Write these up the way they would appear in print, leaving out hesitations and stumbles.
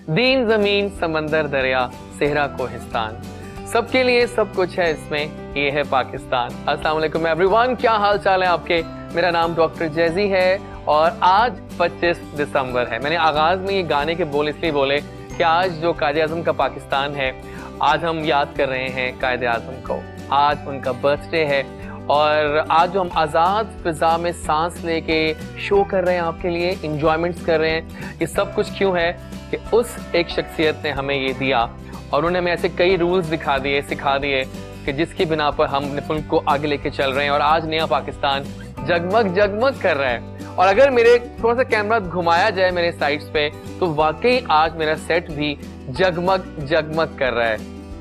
दीन जमीन समंदर दरिया सेहरा कोहिस्तान, सबके लिए सब कुछ है इसमें, ये है पाकिस्तान। अस्सलाम वालेकुम एवरीवन, क्या हाल चाल है आपके। मेरा नाम डॉक्टर जैजी है और आज 25 दिसंबर है। मैंने आगाज में ये गाने के बोल इसलिए बोले कि आज जो कायदे आज़म का पाकिस्तान है, आज हम याद कर रहे हैं कायदे आज़म को, आज उनका बर्थडे है और आज जो हम आज़ाद फिजा में सांस लेके शो कर रहे हैं आपके लिए, इंजॉयमेंट्स कर रहे हैं, ये सब कुछ क्यों है कि उस एक शख्सियत ने हमें ये दिया और उन्होंने हमें ऐसे कई रूल्स दिखा दिए, सिखा दिए कि जिसकी बिना पर हम अपने मुल्क को आगे लेके चल रहे हैं और आज नया पाकिस्तान जगमग जगमग कर रहा है। और अगर मेरे थोड़ा सा कैमरा घुमाया जाए मेरे साइड्स पे तो वाकई आज मेरा सेट भी जगमग जगमग कर रहा है।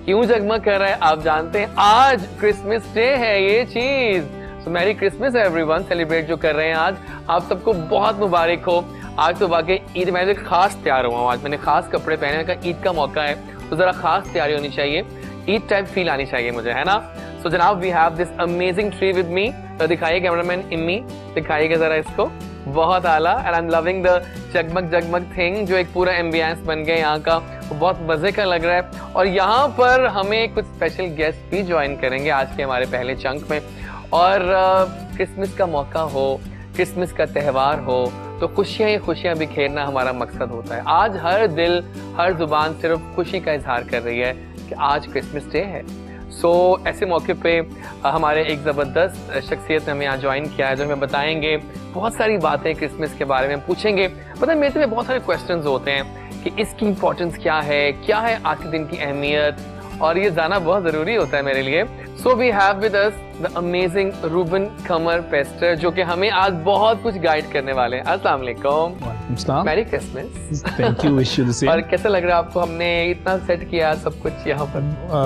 क्यों जगमग कर रहा है आप जानते हैं, आज क्रिसमस डे है ये चीज। सो मैरी क्रिसमस एवरीवन, सेलिब्रेट जो कर रहे हैं आज, आप सबको बहुत मुबारक हो। आज तो वाकई ईद, मैं खास तैयार हुआ हूँ, आज मैंने खास कपड़े पहने का, ईद का मौका है तो जरा खास तैयारी होनी चाहिए, ईद टाइप फील आनी चाहिए मुझे, है ना। सो जनाब we have this amazing tree with me, तो दिखाइए कैमरामैन इम्मी, दिखाइएगा जरा इसको, बहुत आला। And I am loving the जगमग जगमग थिंग, जो एक पूरा एम्बियंस बन गया यहाँ का, बहुत मजे का लग रहा है। और यहाँ पर हमें कुछ स्पेशल गेस्ट भी ज्वाइन करेंगे आज के हमारे पहले चंक में। और क्रिसमस का मौका हो, क्रिसमस का त्यौहार हो तो खुशियां ही खुशियां बिखेरना हमारा मकसद होता है। आज हर दिल, हर जुबान सिर्फ खुशी का इजहार कर रही है कि आज क्रिसमस डे है। सो ऐसे मौके पे हमारे एक ज़बरदस्त शख्सियत ने हमें यहाँ ज्वाइन किया है, जो हमें बताएंगे बहुत सारी बातें क्रिसमस के बारे में, पूछेंगे। पता है मेरे से बहुत सारे क्वेश्चंस होते हैं कि इसकी इंपॉर्टेंस क्या है आज के दिन की अहमियत, और ये जाना बहुत ज़रूरी होता है मेरे लिए। So we have with us the amazing रूबन कमर पेस्टर, जो कि हमें आज बहुत कुछ गाइड करने वाले हैं। अस्सलाम वालेकुम, merry Christmas. Thank you, wish you the same. और कैसा लग रहा है आपको, हमने इतना सेट किया सब कुछ यहाँ पर?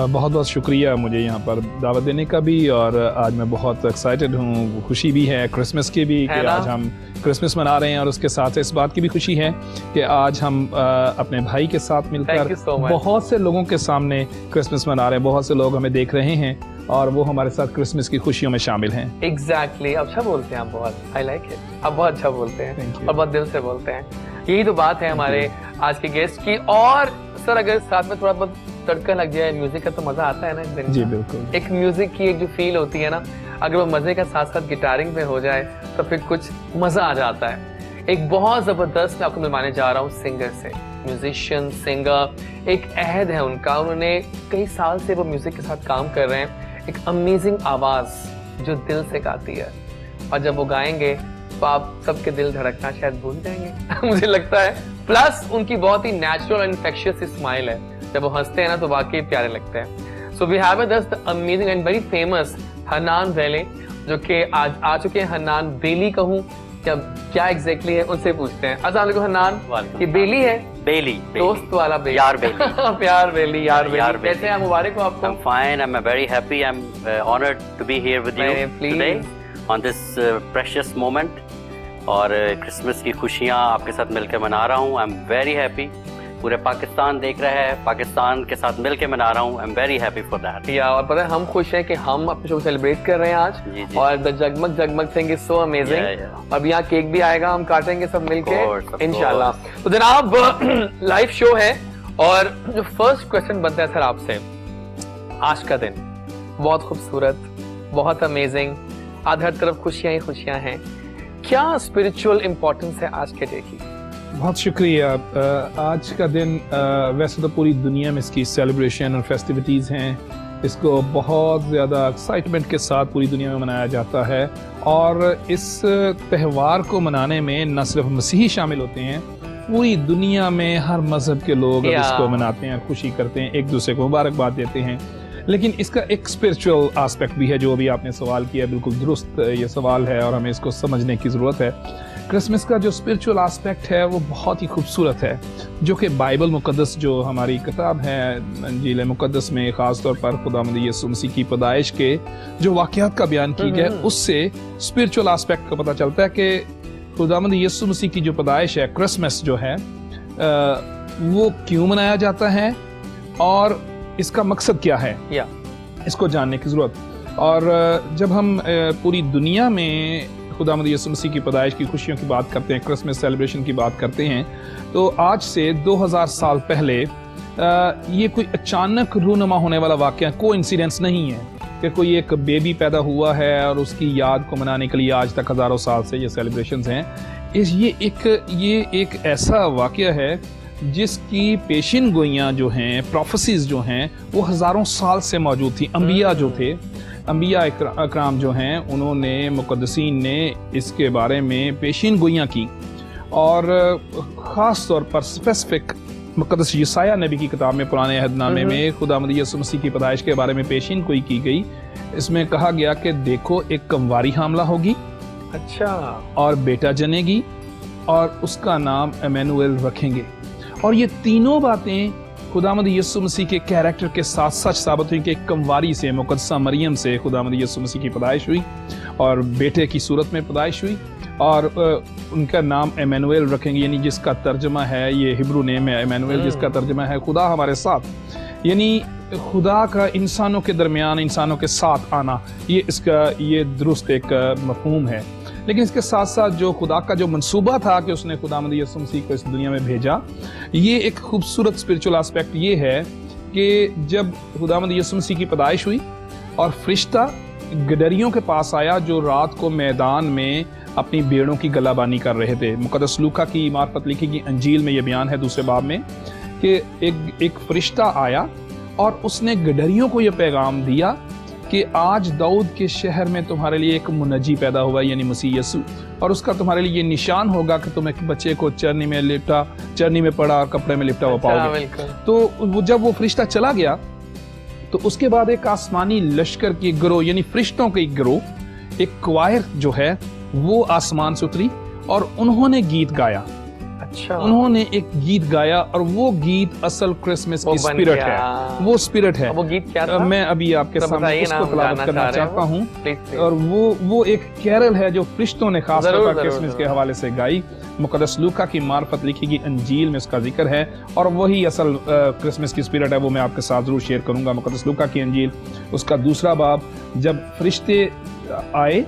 बहुत बहुत शुक्रिया मुझे यहाँ पर दावत देने का भी, और आज मैं बहुत एक्साइटेड हूँ, खुशी भी है क्रिसमस की भी कि आज हम क्रिसमस मना रहे हैं, और उसके साथ इस बात की भी खुशी है कि आज हम अपने भाई के साथ मिलकर बहुत से लोगों के सामने क्रिसमस मना रहे हैं। बहुत से लोग हमें देख रहे हैं और वो हमारे साथ क्रिसमस की खुशियों में शामिल हैं। एग्जैक्टली, अच्छा बोलते हैं आप, बहुत आई लाइक इट, आप बहुत अच्छा बोलते हैं और बहुत दिल से बोलते हैं। यही तो बात है हमारे आज के गेस्ट की। और सर अगर साथ में थोड़ा बहुत तड़का लग जाए म्यूजिक का तो मजा आता है ना इस दिन। जी बिल्कुल, एक म्यूजिक की एक जो फील होती है ना, अगर वो मजे का साथ साथ गिटारिंग में हो जाए तो फिर कुछ मजा आ जाता है। एक बहुत जबरदस्त मैं आपको मिलवाने जा रहा हूँ सिंगर से, म्यूजिशियन सिंगर, एक अहद है उनका, उन्होंने कई साल से वो म्यूजिक के साथ काम कर रहे हैं। एक अमेजिंग आवाज जो दिल से गाती है, और जब वो गाएंगे तो आप सबके दिल धड़कना शायद भूल जाएंगे मुझे लगता है। प्लस उनकी बहुत ही नेचुरल एंड इन्फेक्शियस स्माइल है, जब वो हंसते हैं ना तो वाकई प्यारे लगते हैं। So we have with us the amazing and very famous Hannan बेली, जो कि आज आ चुके हैं। हन्नान बेली कहूँ क्या एग्जैक्टली है, उनसे पूछते हैं। अस्सलाम वालेकुम हन्नान, ये बेली है? बेली, दोस्त वाला बेली, यार बेली प्यार बेली, यार बेली। कैसे हैं, मुबारक हो आपको? I'm fine, I'm very happy, I'm honored to be here with you today on this precious moment। और क्रिसमस की खुशियाँ आपके साथ मिलकर मना रहा हूँ। I'm very happy, पूरे पाकिस्तान देख रहा है, पाकिस्तान के साथ मिलकर मना रहा हूँ। I'm very happy for that। या और पता है हम खुश हैं कि हम अपने शो सेलिब्रेट कर रहे हैं आज। जी। और द जगमग जगमग थिंग इज सो अमेजिंग। अब यहाँ केक भी आएगा, हम काटेंगे सब मिलके इंशाल्लाह। तो जनाब लाइव शो है, और जो फर्स्ट क्वेश्चन बनता है सर आपसे, आज का दिन बहुत खूबसूरत, बहुत अमेजिंग, आज हर तरफ खुशियां ही खुशियां हैं, क्या स्पिरिचुअल इम्पोर्टेंस है आज के डे की? बहुत शुक्रिया। आज का दिन वैसे तो पूरी दुनिया में इसकी सेलिब्रेशन और फेस्टिविटीज़ हैं, इसको बहुत ज़्यादा एक्साइटमेंट के साथ पूरी दुनिया में मनाया जाता है। और इस त्यौहार को मनाने में न सिर्फ मसीही शामिल होते हैं, पूरी दुनिया में हर मज़हब के लोग इसको मनाते हैं, खुशी करते हैं, एक दूसरे को मुबारकबाद देते हैं। लेकिन इसका एक स्पिरिचुअल एस्पेक्ट भी है, जो अभी आपने सवाल किया, बिल्कुल दुरुस्त ये सवाल है और हमें इसको समझने की ज़रूरत है। क्रिसमस का जो स्पिरिचुअल एस्पेक्ट है वो बहुत ही खूबसूरत है, जो कि बाइबल मुकद्दस जो हमारी किताब है, इंजील मुकद्दस में ख़ास तौर पर खुदावंद यीशु मसीह की पैदाइश के जो वाक़यात का बयान की गया, उससे स्पिरिचुअल एस्पेक्ट का पता चलता है कि खुदावंद यीशु मसीह की जो पैदाइश है, क्रिसमस जो है, वो क्यों मनाया जाता है और इसका मकसद क्या है, इसको जानने की ज़रूरत। और जब हम पूरी दुनिया में खुदावंद यीशु मसीह की पैदाइश की खुशियों की बात करते हैं, क्रिसमस सेलिब्रेशन की बात करते हैं, तो आज से 2000 साल पहले ये कोई अचानक रूनुमा होने वाला वाक़या, कोइंसिडेंस नहीं है कि कोई एक बेबी पैदा हुआ है और उसकी याद को मनाने के लिए आज तक हज़ारों साल से ये सेलिब्रेशंस हैं। ये एक ऐसा वाक़या है जिसकी पेशिन गोइयाँ जो हैं, प्रोफेसीज जो हैं, वो हज़ारों साल से मौजूद थी। अंबिया जो थे, अंबिया अकराम जो हैं, उन्होंने, मुक़द्दसीन ने इसके बारे में पेशिन गोइयाँ की और ख़ास तौर पर स्पेसिफिक मुक़द्दस यसाया नबी की किताब में, पुराने अहदनामे में खुदावंद यीशु मसीह की पैदाइश के बारे में पेशिन गोई की गई। इसमें कहा गया कि देखो एक कंवारी हामला होगी, अच्छा, और बेटा जनेगी और उसका नाम इमैनुएल रखेंगे। और ये तीनों बातें खुदावंद यीशु मसीह के कैरेक्टर के साथ सच साबित हुई कि एक कंवारी से, मुक़द्दसा मरियम से खुदावंद यीशु मसीह की पैदाइश हुई और बेटे की सूरत में पैदाइश हुई और उनका नाम इमैनुएल रखेंगे, यानी जिसका तर्जमा है, ये हिब्रू नेम है इमैनुएल, जिसका तर्जमा है खुदा हमारे साथ, यानी खुदा का इंसानों के दरमियान, इंसानों के साथ आना। ये दुरुस्त एक मफहूम है। लेकिन इसके साथ साथ जो खुदा का जो मंसूबा था कि उसने खुदावंद यीशु मसीह को इस दुनिया में भेजा, ये एक खूबसूरत स्पिरिचुअल एस्पेक्ट ये है कि जब खुदावंद यीशु मसीह की पैदाइश हुई और फरिश्ता गडरियों के पास आया जो रात को मैदान में अपनी भेड़ों की गलाबानी कर रहे थे। मुक़द्दस लूका की मार्फत लिखी गई अंजील में ये बयान है दूसरे बाब में कि एक फरिश्ता आया और उसने गडरियों को ये पैगाम दिया कि आज दाऊद के शहर में तुम्हारे लिए एक मुनज्जी पैदा हुआ, यानी मसीह यीशु, और उसका तुम्हारे लिए ये निशान होगा कि तुम एक बच्चे को चरनी में पड़ा और कपड़े में लिपटा हुआ पाओगे। तो जब वो फरिश्ता चला गया तो उसके बाद एक आसमानी लश्कर की गिरोह, यानी फरिश्तों की गिरोह, एक क्वायर जो है वो आसमान से उतरी और उन्होंने गीत गाया। अच्छा, उन्होंने एक गीत गाया और वो गीत असल क्रिसमस की स्पिरिट है। वो स्पिरिट है। वो गीत क्या था? मैं अभी आपके सामने उसको तलावत करना चाहता हूँ। और वो एक कैरल है जो फरिश्तों ने खास तौर पर क्रिसमस के हवाले से गाई। मुक़द्दस लूका की मार्फत लिखी गई अंजील में उसका जिक्र है और वही असल क्रिसमस की स्पिरिट है। वो मैं आपके साथ जरूर शेयर करूंगा। मुक़द्दस लूका की अंजील उसका 2 बाब, जब फरिश्ते आए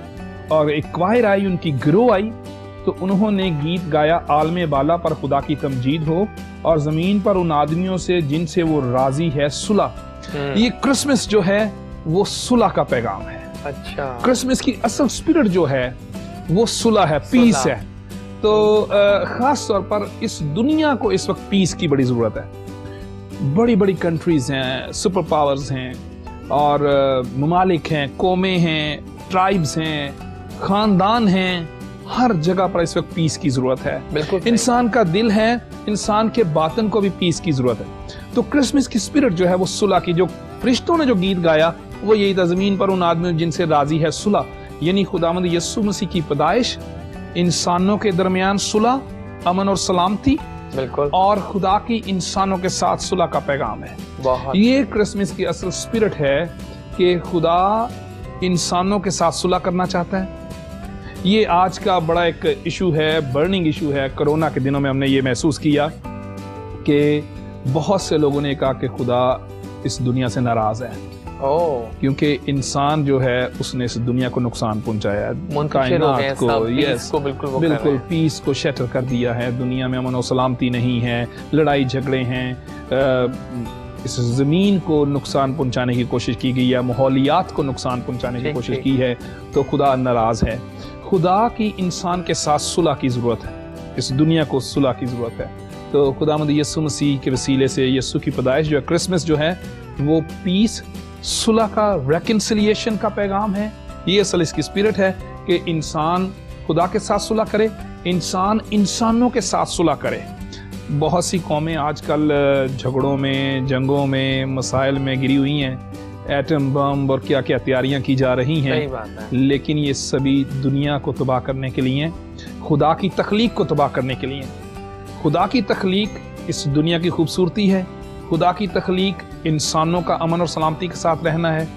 और एक क्वायर आई, उनकी गिरोह आई, तो उन्होंने गीत गाया, आलमे बाला पर खुदा की तमजीद हो और जमीन पर उन आदमियों से जिनसे वो राजी है सुलह। ये क्रिसमस जो है वो सुलह का पैगाम है। अच्छा, क्रिसमस की असल स्पिरिट जो है वो सुलह है, पीस है। तो खास तौर पर इस दुनिया को इस वक्त पीस की बड़ी जरूरत है। बड़ी बड़ी कंट्रीज हैं, सुपर पावर्स हैं और ममालिक हैं, कौमें हैं, ट्राइब्स हैं, खानदान हैं, हर जगह पर इस वक्त पीस की जरूरत है। बिल्कुल, इंसान का दिल है, इंसान के बातन को भी पीस की जरूरत है। तो क्रिसमस की स्पिरिट जो है वो सुलह की, जो फरिश्तों ने जो गीत गाया वो यही था, जमीन पर उन आदमियों जिनसे राजी है सुलह, यानी खुदावंद यीशु मसीह की पैदाइश, इंसानों के दरमियान सुलह, अमन और सलामती, बिल्कुल, और खुदा की इंसानों के साथ सुलह का पैगाम है। ये क्रिसमस की असल स्पिरिट है कि खुदा इंसानों के साथ सुलह करना चाहता है। ये आज का बड़ा एक इशू है, बर्निंग इशू है। कोरोना के दिनों में हमने ये महसूस किया कि बहुत से लोगों ने कहा कि खुदा इस दुनिया से नाराज है, क्योंकि इंसान जो है उसने इस दुनिया को नुकसान पहुंचाया है, कायनात को, बिल्कुल पीस को शटर कर दिया है। दुनिया में अमन और सलामती नहीं है, लड़ाई झगड़े हैं, इस ज़मीन को नुकसान पहुंचाने की कोशिश की गई है, माहौलियात को नुकसान पहुंचाने की कोशिश की है। तो खुदा नाराज है। खुदा की इंसान के साथ सुलह की ज़रूरत है, इस दुनिया को सुलह की ज़रूरत है। तो खुदावंद यीशु मसीह के वसीले से यीशु की पैदाइश जो है, क्रिसमस जो है वो पीस, सुलह का, रेकन्सिलिएशन का पैगाम है। ये असल इसकी स्पिरिट है कि इंसान खुदा के साथ सुलह करे, इंसान इंसानों के साथ सुलह करे। बहुत सी कौमें आजकल झगड़ों में, जंगों में, मसाइल में गिरी हुई हैं, एटम बम और क्या क्या तैयारियां की जा रही हैं, लेकिन ये सभी दुनिया को तबाह करने के लिए, खुदा की तख्लीक को तबाह करने के लिए। खुदा की तख्लीक इस दुनिया की खूबसूरती है, खुदा की तख्लीक इंसानों का अमन और सलामती के साथ रहना है।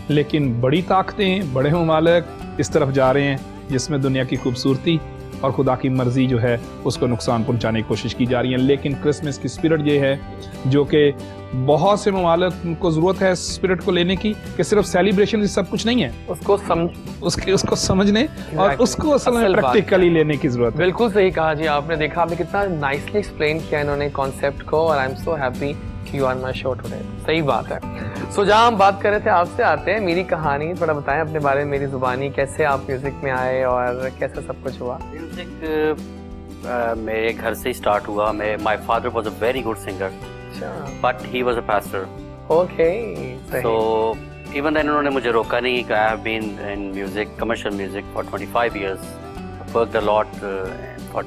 लेकिन बड़ी ताकतें, बड़े ममालिक इस तरफ जा रहे हैं जिसमें दुनिया की खूबसूरती और खुदा की मर्जी जो है उसको नुकसान पहुंचाने की कोशिश की जा रही है। लेकिन क्रिसमस की स्पिरिट ये है जो कि बहुत से ममालिक को जरूरत है स्पिरिट को लेने की, कि सिर्फ सेलिब्रेशन सब कुछ नहीं है, उसको समझने और उसको असल में प्रैक्टिकली लेने की जरूरत है। बिल्कुल सही कहा जी आपने। देखा आपने कितना नाइसली एक्सप्लेन किया इन्होंने कॉन्सेप्ट को, और आई एम सो हैप्पी कि you are my show today. सही बात है। सो जहाँ हम बात कर रहे थे, आपसे आते हैं मेरी कहानी। थोड़ा बताएं अपने बारे में, मेरी जुबानी, कैसे आप म्यूजिक में आए और कैसे सब कुछ हुआ? म्यूजिक मेरे घर से ही स्टार्ट हुआ। My father was a very good singer, but he was a pastor. Okay, so even then उन्होंने मुझे रोका नहीं। I have been in music, commercial music for 25 years, worked a lot for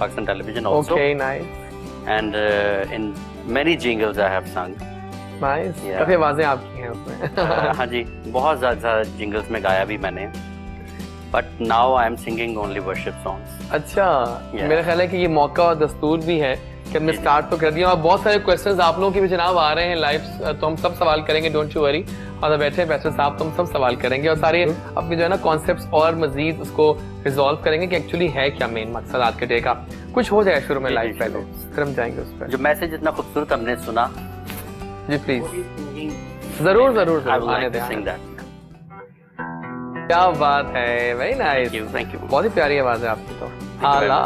Pakistan television also. Okay, nice. And in many jingles I have sung. Nice. Yeah. काफी आवाजें आपकी हैं उसमें। हाँ जी, बहुत ज़्यादा jingles में गाया भी मैंने। But now I am singing only worship songs. अच्छा, Yeah. मेरा ख्याल है कि ये मौका और दस्तूर भी है कि हमने स्टार्ट तो कर दिया, और बहुत सारे क्वेश्चंस आप लोगों की भी जनाब आ रहे हैं लाइव, तो हम सब सवाल करेंगे, डोंट यू वरी। और बैठे बैठे साहब तो हम सब सवाल करेंगे, और सारे अपने जो है ना कॉन्सेप्ट्स और मजीद उसको रिजॉल्व करेंगे कि एक्चुअली है क्या मेन मकसद आज के डे का। कुछ हो जाए शुरू में लाइव पहले, फिर हम जाएंगे उस पर। जो मैसेज इतना खूबसूरत हमने सुना, जी प्लीज, जरूर जरूर I would जरूर आने like to sing दें। that. क्या बात है, वेरी नाइस। Thank you. बहुत ही प्यारी आवाज है आपकी तो। हाला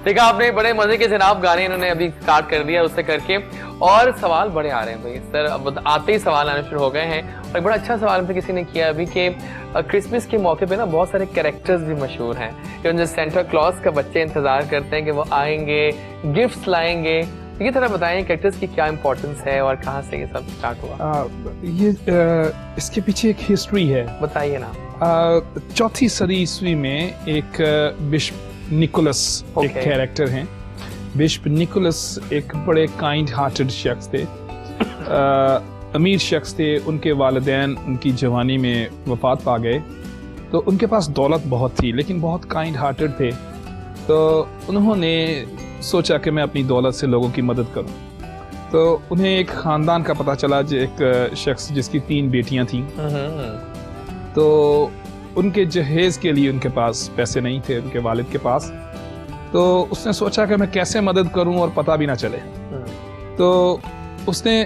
देखा आपने, बड़े मजे के जनाब गाने इन्होंने अभी स्टार्ट कर दिया उससे करके, और सवाल बड़े आ रहे हैं भाई सर। अब आते ही सवाल आने शुरू हो गए हैं, और एक बड़ा अच्छा सवाल मुझे किसी ने किया अभी कि क्रिसमस के मौके पे ना बहुत सारे कैरेक्टर्स भी मशहूर हैं, जो सेंटा क्लॉज का बच्चे इंतजार करते हैं कि वो आएंगे, गिफ्ट्स लाएंगे। ये थोड़ा बताएं कैरेक्टर्स की क्या इंपॉर्टेंस है और कहाँ से ये सब स्टार्ट हुआ? इसके पीछे एक हिस्ट्री है, बताइए ना। 4वीं सदी ईस्वी में एक बिशप निकोलस एक कैरेक्टर हैं। बिशप निकोलस एक बड़े काइंड हार्टेड शख्स थे, अमीर शख्स थे। उनके वालिदैन उनकी जवानी में वफात पा गए, तो उनके पास दौलत बहुत थी, लेकिन बहुत काइंड हार्टेड थे। तो उन्होंने सोचा कि मैं अपनी दौलत से लोगों की मदद करूं। तो उन्हें एक ख़ानदान का पता चला, जो एक शख्स जिसकी 3 बेटियां थीं। तो उनके जहेज़ के लिए उनके पास पैसे नहीं थे, उनके वालिद के पास। तो उसने सोचा कि मैं कैसे मदद करूं और पता भी ना चले। तो उसने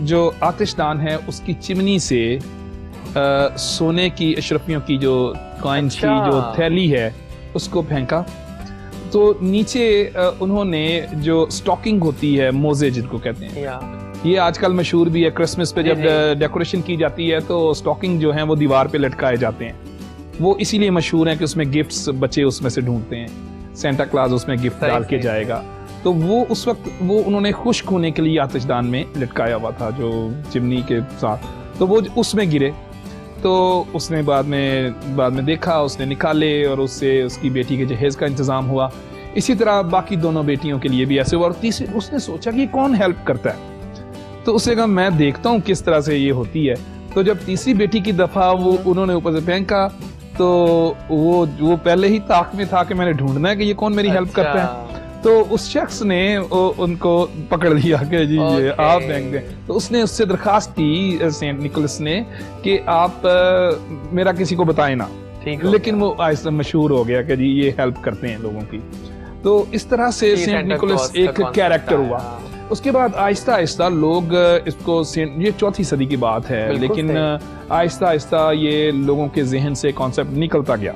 जो आतिशदान है उसकी चिमनी से सोने की अशरफियों की जो कॉइन्स की जो थैली है उसको फेंका। तो नीचे उन्होंने जो स्टॉकिंग होती है, मोजे जिनको कहते हैं, ये आजकल मशहूर भी है। क्रिसमस पे जब डेकोरेशन की जाती है तो स्टॉकिंग जो है वो दीवार पे लटकाए जाते हैं। वो इसीलिए मशहूर है कि उसमें गिफ्ट्स बच्चे उसमें से ढूंढते हैं, सेंटा क्लॉज उसमें गिफ्ट डाल के जाएगा। तो वो उस वक्त वो उन्होंने खुश्क होने के लिए आतिशदान में लटकाया हुआ था जो चिमनी के साथ, तो वो उसमें गिरे। तो उसने बाद में देखा, उसने निकाले और उससे उसकी बेटी के जहेज का इंतज़ाम हुआ। इसी तरह बाकी दोनों बेटियों के लिए भी ऐसे हुआ। और तीसरी उसने सोचा कि कौन हेल्प करता है, तो उसने कहा मैं देखता हूँ किस तरह से ये होती है। तो जब तीसरी बेटी की दफ़ा वो उन्होंने ऊपर से फेंका, तो वो पहले ही ताक में था कि मैंने ढूंढना है कि ये कौन मेरी हेल्प करता है। तो उस शख्स ने उनको पकड़ लिया कि जी ये आप फेंक दें। तो उसने उससे दरखास्त की सेंट निकोलस ने कि आप मेरा किसी को बताए ना। लेकिन वो आहिस्ता मशहूर हो गया कि जी ये हेल्प करते हैं लोगों की। तो इस तरह से सेंट निकोलस एक कैरेक्टर हुआ। उसके बाद आहिस्ता आहिस्ता लोग इसको ये 4वीं सदी की बात है, लेकिन आहिस्ता आहिस्ता ये लोगों के जहन से कॉन्सेप्ट निकलता गया।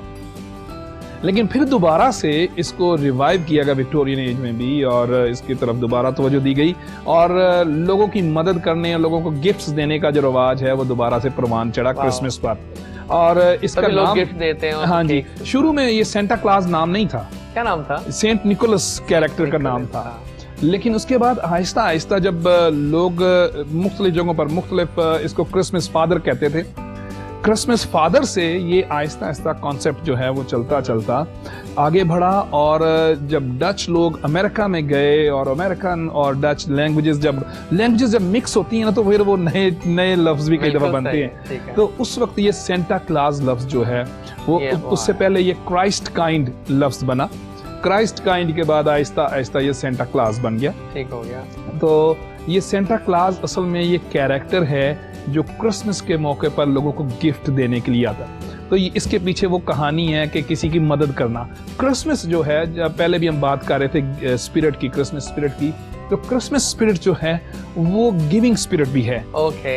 लेकिन फिर दोबारा से इसको रिवाइव किया गया विक्टोरियन एज में भी, और इसकी तरफ दोबारा तवज्जो दी गई, और लोगों की मदद करने और लोगों को गिफ्ट्स देने का जो रवाज है वो दोबारा से परवान चढ़ा क्रिसमस पर। और इसका नाम गिफ्ट देते हैं। हाँ जी, शुरू में ये सेंटा क्लॉज नाम नहीं था। क्या नाम था? सेंट निकोलस कैरेक्टर का नाम था। लेकिन उसके बाद आहिस्ता आहिस्ता जब लोग मुख्तलिफ जगहों पर मुख्तलिफ इसको क्रिसमस फादर कहते थे, क्रिसमस फादर से ये आहिस्ता आहिस्ता कॉन्सेप्ट जो है वो चलता चलता आगे बढ़ा। और जब डच लोग अमेरिका में गए और अमेरिकन और डच लैंग्वेजेस जब मिक्स होती हैं ना, तो फिर वो नए लफ्ज भी कई दफा बनते हैं। तो उस वक्त ये सेंटा क्लॉज लफ्ज जो है वो उससे पहले ये क्राइस्ट काइंड लफ्ज बना। क्राइस्ट काइंड के बाद आहिस्ता आहिस्ता ये सेंटा क्लॉज बन गया। ठीक हो गया। तो ये सेंटा क्लॉज असल में ये कैरेक्टर है जो क्रिसमस के मौके पर लोगों को गिफ्ट देने के लिए आता है। तो इसके पीछे वो कहानी है कि किसी की मदद करना। क्रिसमस जो है, पहले भी हम बात कर रहे थे स्पिरिट की, क्रिसमस स्पिरिट की, तो क्रिसमस स्पिरिट जो है वो गिविंग स्पिरिट भी है। ओके,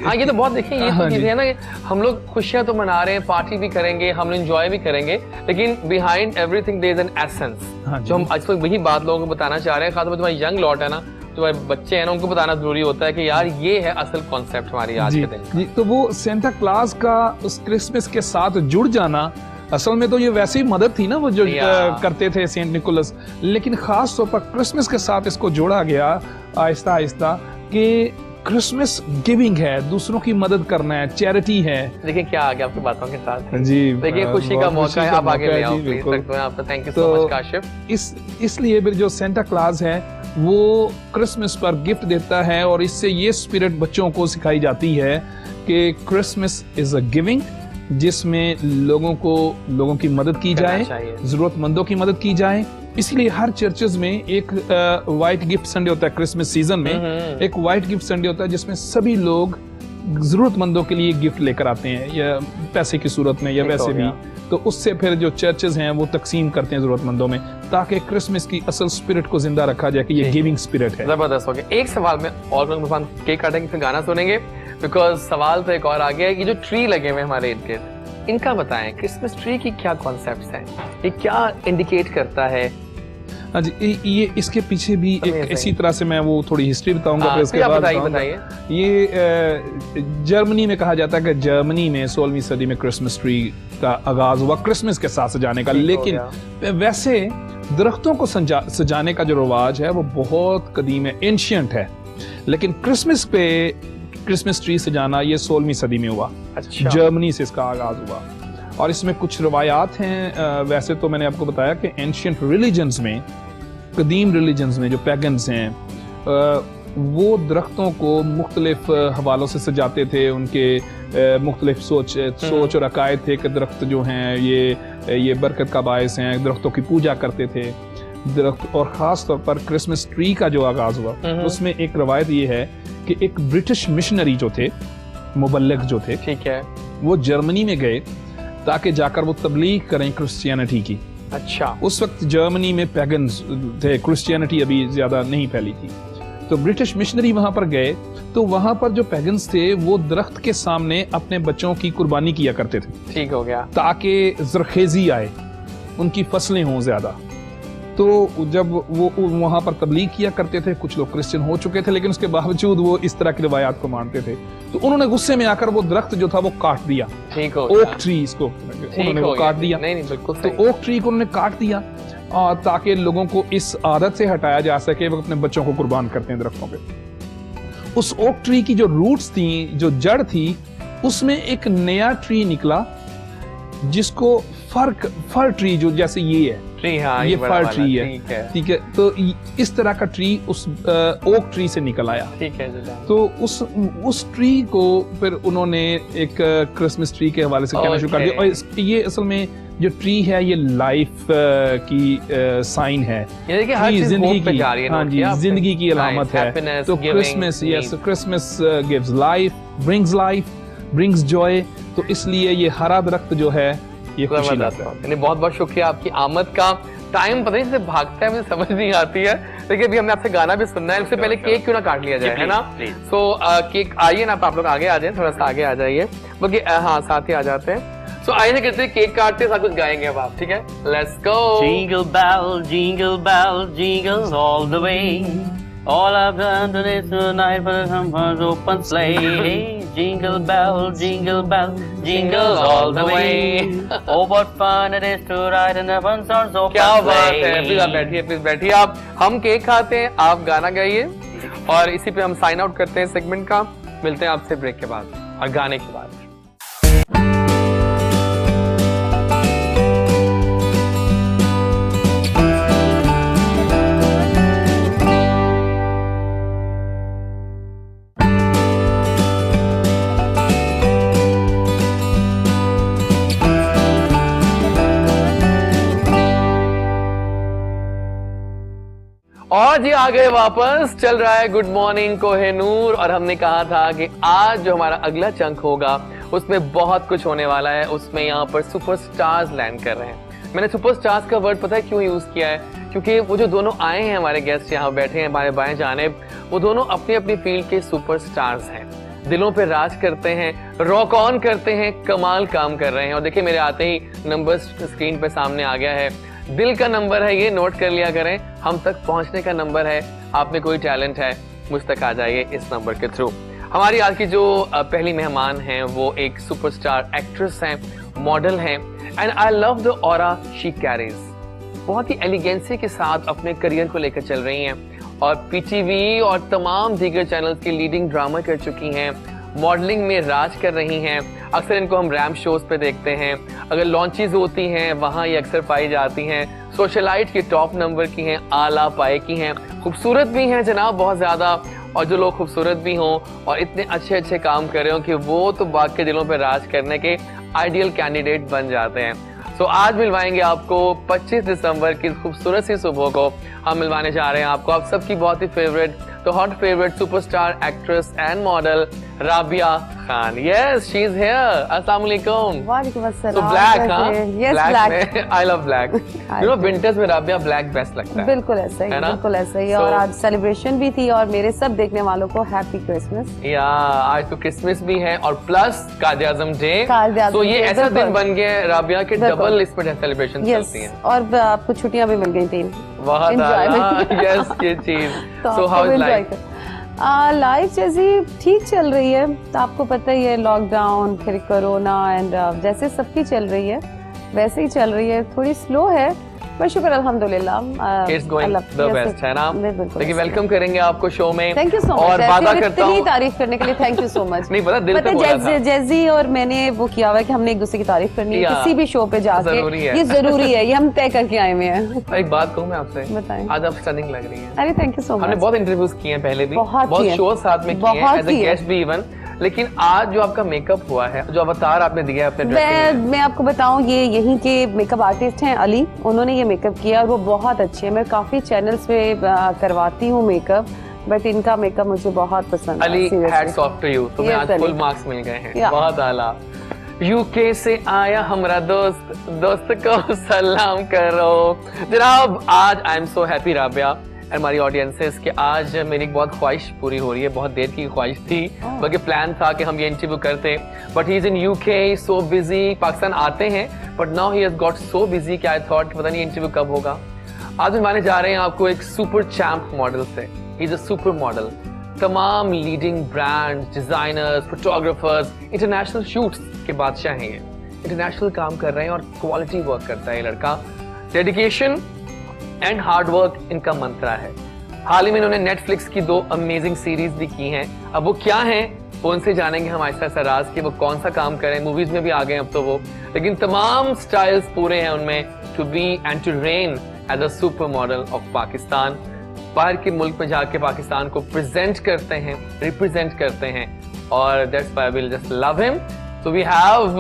हाँ ये तो बहुत देखिए, ये तो चीजें है ना कि हम लोग खुशियां तो मना रहे हैं, पार्टी भी करेंगे, हम लोग एंजॉय भी करेंगे, लेकिन behind everything there is an essence जो हम आज तक वही बात लोगों को बताना चाह रहे हैं। खासतौर पर तुम्हारे यंग लॉट है ना, तुम्हारे बच्चे हैं ना, उनको बताना जरूरी होता है कि यार ये है असल कॉन्सेप्ट हमारी आज के दिन जी। तो वो सेंटा क्लॉज का उस क्रिसमस के साथ जुड़ जाना, असल में तो ये वैसे ही मदद थी ना वो जो करते थे सेंट निकोलस, लेकिन खास तौर पर क्रिसमस के साथ इसको जोड़ा गया आहिस्ता आहिस्ता कि क्रिसमस गिविंग है, दूसरों की मदद करना है, चैरिटी है। देखिए क्या आ गया आपकी बातों के साथ जी, देखिए खुशी का मौका है, आप आगे ले आओ please. Thank you so much Kashif. इसलिए जो सेंटा क्लॉज है वो क्रिसमस पर गिफ्ट देता है, और इससे ये स्पिरिट बच्चों को सिखाई जाती है कि क्रिसमस इज अ गिविंग, जिसमें लोगों की मदद की जाए, जरूरतमंदों की मदद की जाए। इसलिए हर चर्चेज में एक व्हाइट गिफ्ट संडे होता है क्रिसमस सीजन में, एक व्हाइट गिफ्ट संडे होता है जिसमें सभी लोग जरूरतमंदों के लिए गिफ्ट लेकर आते हैं, या पैसे की सूरत में या वैसे भी। तो उससे फिर जो चर्चेज हैं वो तकसीम करते हैं जरूरतमंदों में, ताकि क्रिसमस की असल स्पिरिट को जिंदा रखा जाए कि ये गिविंग स्पिरिट है। जबरदस्त हो गया। एक सवाल में और केक काटेंगे फिर गाना सुनेंगे, बिकॉज सवाल तो एक और आ गया है। ये जो ट्री लगे हुए हमारे इर्द गिर्द, इनका बताएं, क्रिसमस ट्री की क्या कॉन्सेप्ट्स हैं, ये क्या इंडिकेट करता है? हाँ जी, ये इसके पीछे भी एक इसी तरह से मैं वो थोड़ी हिस्ट्री बताऊंगा, फिर इसके बाद बताइए। ये जर्मनी में कहा जाता है कि जर्मनी में 16वीं सदी में क्रिसमस ट्री का आगाज हुआ क्रिसमस के साथ सजाने का। लेकिन वैसे दरख्तों को सजाने का जो रिवाज है वो बहुत कदीम है, एंशियंट है, लेकिन क्रिसमस ट्री सजाना ये 16वीं सदी में हुआ। अच्छा। जर्मनी से इसका आगाज हुआ, और इसमें कुछ रवायात हैं। वैसे तो मैंने आपको बताया कि एंशियंट रिलीजन्स में, कदीम रिलीजन्स में जो पैगन्स हैं, वो दरख्तों को मुख्तलिफ हवालों से सजाते थे। उनके मुख्तलिफ सोच और अकायद थे कि दरख्त जो हैं ये बरकत का बायस हैं, दरख्तों की पूजा करते थे दरख्त। और ख़ास तौर पर क्रिसमस ट्री का जो आगाज़ हुआ, उसमें एक रवायत ये है कि एक ब्रिटिश मिशनरी जो थे, मुबल्लिग जो थे, ठीक है, वो जर्मनी में गए ताकि जाकर वो तबलीग करें क्रिश्चियनिटी की। अच्छा। उस वक्त जर्मनी में पैगन्स थे, क्रिश्चियनिटी अभी ज्यादा नहीं फैली थी। तो ब्रिटिश मिशनरी वहां पर गए, तो वहां पर जो पैगन्स थे वो दरख्त के सामने अपने बच्चों की कुर्बानी किया करते थे। ठीक हो गया। ताकि जरखेजी आए, उनकी फसलें हों ज्यादा। तो जब वो वहां पर तबलीग किया करते थे, कुछ लोग क्रिश्चियन हो चुके थे, लेकिन उसके बावजूद वो इस तरह की रिवायात को मानते थे। तो उन्होंने गुस्से में आकर वो दरख्त जो था वो काट दिया। ठीक हो गया। ओक ट्री इसको उन्होंने वो काट दिया। नहीं, बिल्कुल तो ओक ट्री को उन्होंने काट दिया, ताकि लोगों को इस आदत से हटाया जा सके वो अपने बच्चों को कुर्बान करते हैं दरख्तों पे। उस ओक ट्री की जो रूट्स थी, जो जड़ थी, उसमें एक नया ट्री निकला जिसको फर ट्री, जो जैसे ये है ट्री, हाँ, ये फर ट्री है, ठीक है। तो इस तरह का ट्री उस ओक ट्री से निकल आया। ठीक है। तो उस ट्री को फिर उन्होंने एक क्रिसमस ट्री के हवाले से कहना शुरू कर दिया। और ये असल में जो ट्री है ये लाइफ की साइन है, जिंदगी की, हाँ जी, जिंदगी की अलामत है। तो Christmas, yes, Christmas gives life, brings Joy. तो इसलिए ये हरा दरख्त जो है ये खुशी लाता है। बहुत बहुत शुक्रिया आपकी आमद का। टाइम पता नहीं भागता है, मुझे समझ नहीं आती है, लेकिन अभी हमने आपसे गाना भी सुनना है। उससे पहले केक क्यों ना काट लिया जाए, है ना? सो केक, आइए ना आप लोग आगे आ जाए, थोड़ा सा आगे आ जाइए, बल्कि हाँ साथ ही आ जाते हैं। सो आइए कहते हैं केक काटते साथ कुछ गाएंगे अब आप, ठीक है? Let's go. Jingle bell, jingle all the way. All I've done is tonight for someone's open sleigh. Jingle bell, jingle all the way. Oh, what fun it is to ride in a one-horse open sleigh. क्या बात है, please बैठिए आप। हम cake खाते हैं, आप गाना गाइए, और इसी पे हम साइन आउट करते हैं सेगमेंट का। मिलते हैं आपसे ब्रेक के बाद और गाने के बाद। और जी आ गए वापस, चल रहा है गुड मॉर्निंग कोहिनूर, और हमने कहा था कि आज जो हमारा अगला चंक होगा उसमें बहुत कुछ होने वाला है। उसमें यहाँ पर सुपरस्टार्स लैंड कर रहे हैं। मैंने सुपरस्टार्स का वर्ड पता है क्यों यूज किया है? क्योंकि वो जो दोनों आए हैं हमारे गेस्ट यहाँ बैठे हैं हमारे बाएं जानिब, वो दोनों अपनी अपनी फील्ड के सुपरस्टार्स हैं। दिलों पे राज करते हैं, रॉक ऑन करते हैं, कमाल काम कर रहे हैं। और देखिए मेरे आते ही नंबर स्क्रीन पे सामने आ गया है। दिल का नंबर है ये, नोट कर लिया करें। हम तक पहुंचने का नंबर है। आप में कोई टैलेंट है, मुझ तक आ जाइए इस नंबर के थ्रू। हमारी आज की जो पहली मेहमान हैं वो एक सुपरस्टार एक्ट्रेस हैं, मॉडल हैं, and I love the aura she carries. बहुत ही एलिगेंसी के साथ अपने करियर को लेकर चल रही हैं और पीटीवी और तमाम दीगर चैनल्स की लीडिंग ड्रामा कर चुकी हैं। मॉडलिंग में राज कर रही हैं। अक्सर इनको हम रैम्प शोज पे देखते हैं। अगर लॉन्चेस होती हैं वहाँ ये अक्सर पाई जाती हैं। सोशलाइट की टॉप नंबर की हैं, आला पाए की हैं, खूबसूरत भी हैं जनाब बहुत ज़्यादा। और जो लोग खूबसूरत भी हों और इतने अच्छे अच्छे काम कर रहे हो कि वो तो बाकी दिलों पे राज करने के आइडियल कैंडिडेट बन जाते हैं। तो आज मिलवाएंगे आपको 25 दिसंबर की खूबसूरत सी सुबह को हम मिलवाने जा रहे हैं आपको आप सबकी बहुत ही फेवरेट, तो hot favourite superstar actress and model Rabia Khan. Yes, she's here. अस्सलाम वालेकुम। वालेकुम अस्सलाम। So black, हाँ? Yes, black. I love black. You know, winters में राबिया black best लगता है। बिल्कुल ऐसा ही, बिल्कुल ऐसा ही। और आज सेलिब्रेशन भी थी और मेरे सब देखने वालों को हैप्पी क्रिसमस। या आज तो क्रिसमस भी है और प्लस काद-ए-आज़म डे। तो ये ऐसा दिन बन गया है राबिया के डबल इस पर सेलिब्रेशन चलती हैं। और आपको छुट्टियां भी मिल गई थी। बहुत यस ये चीज। So how is life? Life जैसी ठीक चल रही है, तो आपको पता ही है लॉकडाउन फिर कोरोना एंड जैसे सबकी चल रही है वैसे ही चल रही है। थोड़ी स्लो है पर शुक्र अल्हम्दुलिल्लाह। इट्स गोइंग द बेस्ट है ना। लेकिन वेलकम करेंगे आपको शो में। Thank you so much. और वादा करता हूं तारीफ करने के लिए थैंक यू सो मच। नहीं पता दिल पे बोला था। जैजी और मैंने वो किया हुआ है कि हमने एक दूसरे की तारीफ करनी है किसी भी शो पे जाके। ये जरूरी है, ये हम तय करके आए हुए हैं। एक बात कहूं मैं आपसे, बताएं। आज आप स्टनिंग लग रही हैं। अरे थैंक यू सो मच। हमने बहुत इंटरव्यूज किए हैं पहले भी, बहुत शो साथ में किए हैं एज अ गेस्ट भी इवन। लेकिन आज जो आपका मेकअप हुआ है, जो अवतार आपने दिया है अपने मैं आपको बताऊं, ये यहीं के मेकअप आर्टिस्ट हैं अली, उन्होंने ये मेकअप किया और वो बहुत अच्छे हैं। मैं काफी चैनल्स पे करवाती हूँ मेकअप, बट इनका मेकअप मुझे बहुत पसंद है। Ali hats off to you. तुम्हें आज फुल मार्क्स मिल गए हैं, बहुत आला। यूके से आया हमारा दोस्त को सलाम करो। जनाब आज आई एम सो हैप्पी राबिया हमारी ऑडियंसेस कि आज मेरी बहुत ख्वाहिश पूरी हो रही है। बहुत देर की ख्वाहिश थी, बल्कि प्लान था कि हम ये इंटरव्यू करते, but he is in UK, so busy. Pakistan आते हैं but now he has got so busy कि आई थॉट पता नहीं इंटरव्यू कब होगा। आज हम माने जा रहे हैं आपको एक सुपर चैम्प मॉडल से। He is a super model. तमाम leading brands, designers, photographers, international shoots के बादशाह हैं ये। इंटरनेशनल काम कर रहे हैं और क्वालिटी वर्क करता है ये लड़का। डेडिकेशन एंड हार्ड वर्क इनका मंत्रा है। हाल ही में इन्होंने नेटफ्लिक्स की 2 अमेजिंग सीरीज भी की हैं। अब वो क्या हैं वो उनसे जानेंगे हम आहिस्ता आहिस्ता राज कि वो कौन सा काम करें। मूवीज में भी आ गए अब तो वो, लेकिन तमाम स्टाइल्स पूरे हैं उनमें to be and to reign as a super model of Pakistan. बाहर के मुल्क में जाके पाकिस्तान को प्रेजेंट करते हैं, रिप्रेजेंट करते हैं और that's why I will just love him. So we have